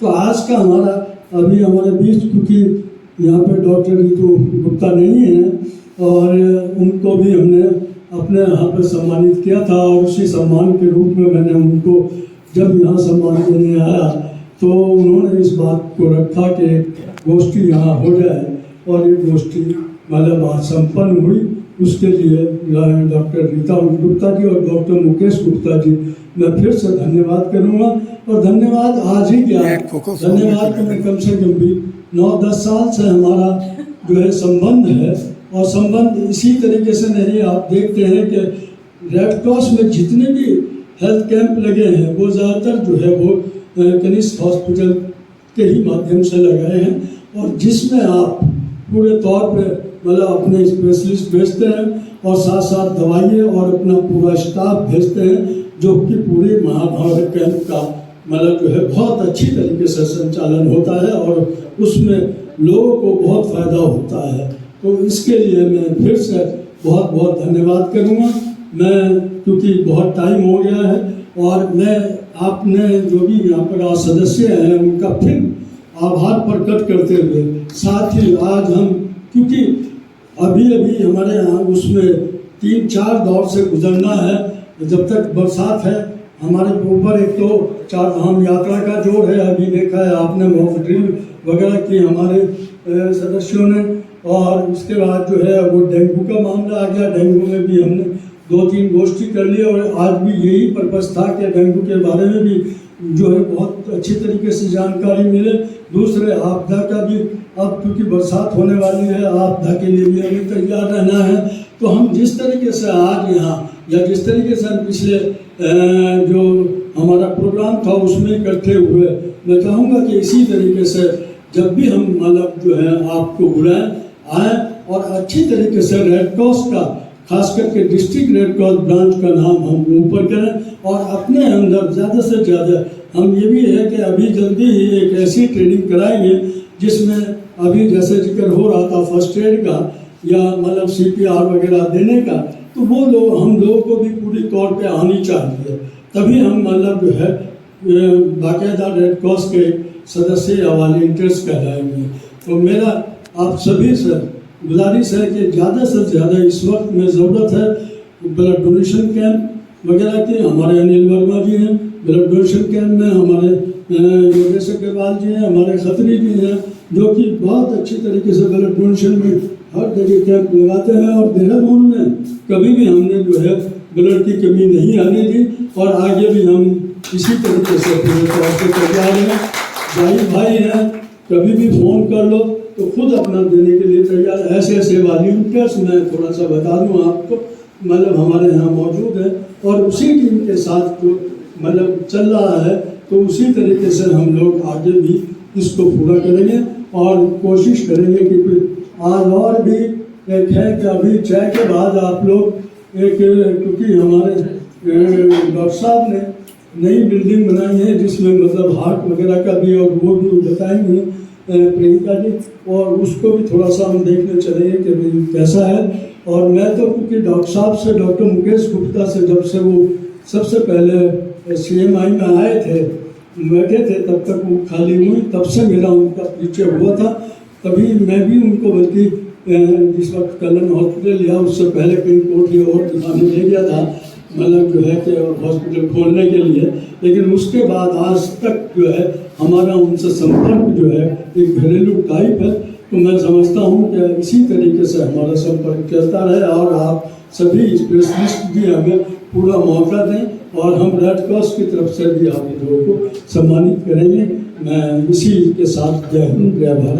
तो आज का हमारा अभी हमारे बीच, क्योंकि यहाँ पे डॉक्टर रितु गुप्ता नहीं है और उनको भी हमने अपने यहाँ पर सम्मानित किया था, और उसी सम्मान के रूप में मैंने उनको जब यहाँ सम्मान देने आया तो उन्होंने इस बात को रखा कि गोष्ठी यहाँ हो जाए, और ये गोष्ठी मतलब आज संपन्न हुई उसके लिए डॉक्टर रीता गुप्ता जी और डॉक्टर मुकेश गुप्ता जी मैं फिर से धन्यवाद करूँगा। और धन्यवाद आज ही क्या, धन्यवाद तो मैं कम से कम भी 9-10 साल से हमारा जो है संबंध है, और संबंध इसी तरीके से नहीं, आप देखते हैं कि रेड क्रॉस में जितने भी हेल्थ कैंप लगे हैं वो ज़्यादातर जो है वो कनिष्क हॉस्पिटल के ही माध्यम से लगाए हैं, और जिसमें आप पूरे तौर पे मतलब अपने स्पेशलिस्ट भेजते हैं और साथ साथ दवाइयाँ और अपना पूरा स्टाफ भेजते हैं, जो कि पूरे महाभारत कैंप का मतलब जो है बहुत अच्छी तरीके से संचालन होता है और उसमें लोगों को बहुत फ़ायदा होता है। तो इसके लिए मैं फिर से बहुत बहुत धन्यवाद करूँगा। मैं क्योंकि बहुत टाइम हो गया है, और मैं आपने जो भी यहाँ पर आज सदस्य हैं उनका फिर आभार प्रकट करते हुए, साथ ही आज हम क्योंकि अभी हमारे यहाँ उसमें 3-4 दौर से गुजरना है, जब तक बरसात है हमारे ऊपर एक तो 4 धाम यात्रा का जोर है, अभी देखा है आपने मॉक ड्रिल वगैरह की हमारे सदस्यों ने, और उसके बाद जो है वो डेंगू का मामला आ गया, डेंगू में भी हमने 2-3 गोष्ठी कर ली, और आज भी यही पर्पस था कि डेंगू के बारे में भी जो है बहुत अच्छी तरीके से जानकारी मिले। दूसरे आपदा का भी, अब क्योंकि बरसात होने वाली है, आपदा के लिए भी हमें तैयार रहना है। तो हम जिस तरीके से आज यहाँ या जिस तरीके से हम पिछले जो हमारा प्रोग्राम था उसमें इकट्ठे हुए, मैं चाहूँगा कि इसी तरीके से जब भी हम मतलब जो है आपको बुलाएं आएँ, और अच्छी तरीके से रेड क्रॉस का, खास करके डिस्ट्रिक्ट रेड क्रॉस ब्रांच का नाम हम ऊपर करें, और अपने अंदर ज़्यादा से ज़्यादा हम ये भी है कि अभी जल्दी ही एक ऐसी ट्रेनिंग कराएंगे जिसमें अभी जैसे जिक्र हो रहा था फर्स्ट एड का या मतलब CPR वगैरह देने का, तो वो लोग हम लोगों को भी पूरी तौर पे आनी चाहिए, तभी हम मतलब जो है बाकायदा रेड क्रॉस के सदस्य या वॉलंटियर्स कहलाएंगे। तो मेरा आप सभी से गुजारिश है कि ज़्यादा से ज़्यादा इस वक्त में ज़रूरत है ब्लड डोनेशन कैंप वगैरह की। हमारे अनिल वर्मा जी हैं ब्लड डोनेशन कैंप में, हमारे योगेश अग्रवाल जी हैं, हमारे खत्री जी हैं, जो कि बहुत अच्छी तरीके से ब्लड डोनेशन में हर जगह कैंप लगाते हैं, और देहरादून में कभी भी हमने जो है ब्लड की कमी नहीं आने दी, और आगे भी हम इसी तरीके से पूरे तौर से तैयार हैं। भाई हैं, कभी भी फ़ोन कर लो तो खुद अपना देने के लिए तैयार। ऐसे वॉलंटियर्स मैं थोड़ा सा बता दूं आपको, मतलब हमारे यहाँ मौजूद है, और उसी टीम के साथ जो मतलब चल रहा है, तो उसी तरीके से हम लोग आगे भी इसको पूरा करेंगे और कोशिश करेंगे कि आज और भी एक है कि अभी चाय के बाद आप लोग एक, क्योंकि हमारे डॉक्टर साहब ने नई बिल्डिंग बनाई है जिसमें मतलब हार्ट वगैरह का भी, और वो भी बताएंगे प्रियंका जी, और उसको भी थोड़ा सा हम देखने चलेंगे कि भाई कैसा है। और मैं तो क्योंकि डॉक्टर साहब से, डॉक्टर मुकेश गुप्ता से जब से वो सबसे पहले CMI में आए थे, बैठे थे, तब तक वो खाली हुई, तब से मेरा उनका परिचय हुआ था। तभी मैं भी उनको बल्कि जिस वक्त कलन हॉस्पिटल लिया उससे पहले कहीं कोठी और दिखाने ले गया था, मतलब जो है कि हॉस्पिटल खोलने के लिए, लेकिन उसके बाद आज तक जो है हमारा उनसे संपर्क जो है एक घरेलू टाइप है। तो मैं समझता हूँ कि इसी तरीके से हमारा संपर्क चलता रहे, और आप सभी स्पेशलिस्ट भी हमें पूरा मौका दें, और हम रेड क्रॉस की तरफ से भी आप लोगों को सम्मानित करेंगे। मैं इसी के साथ जय हिंद जय भारत।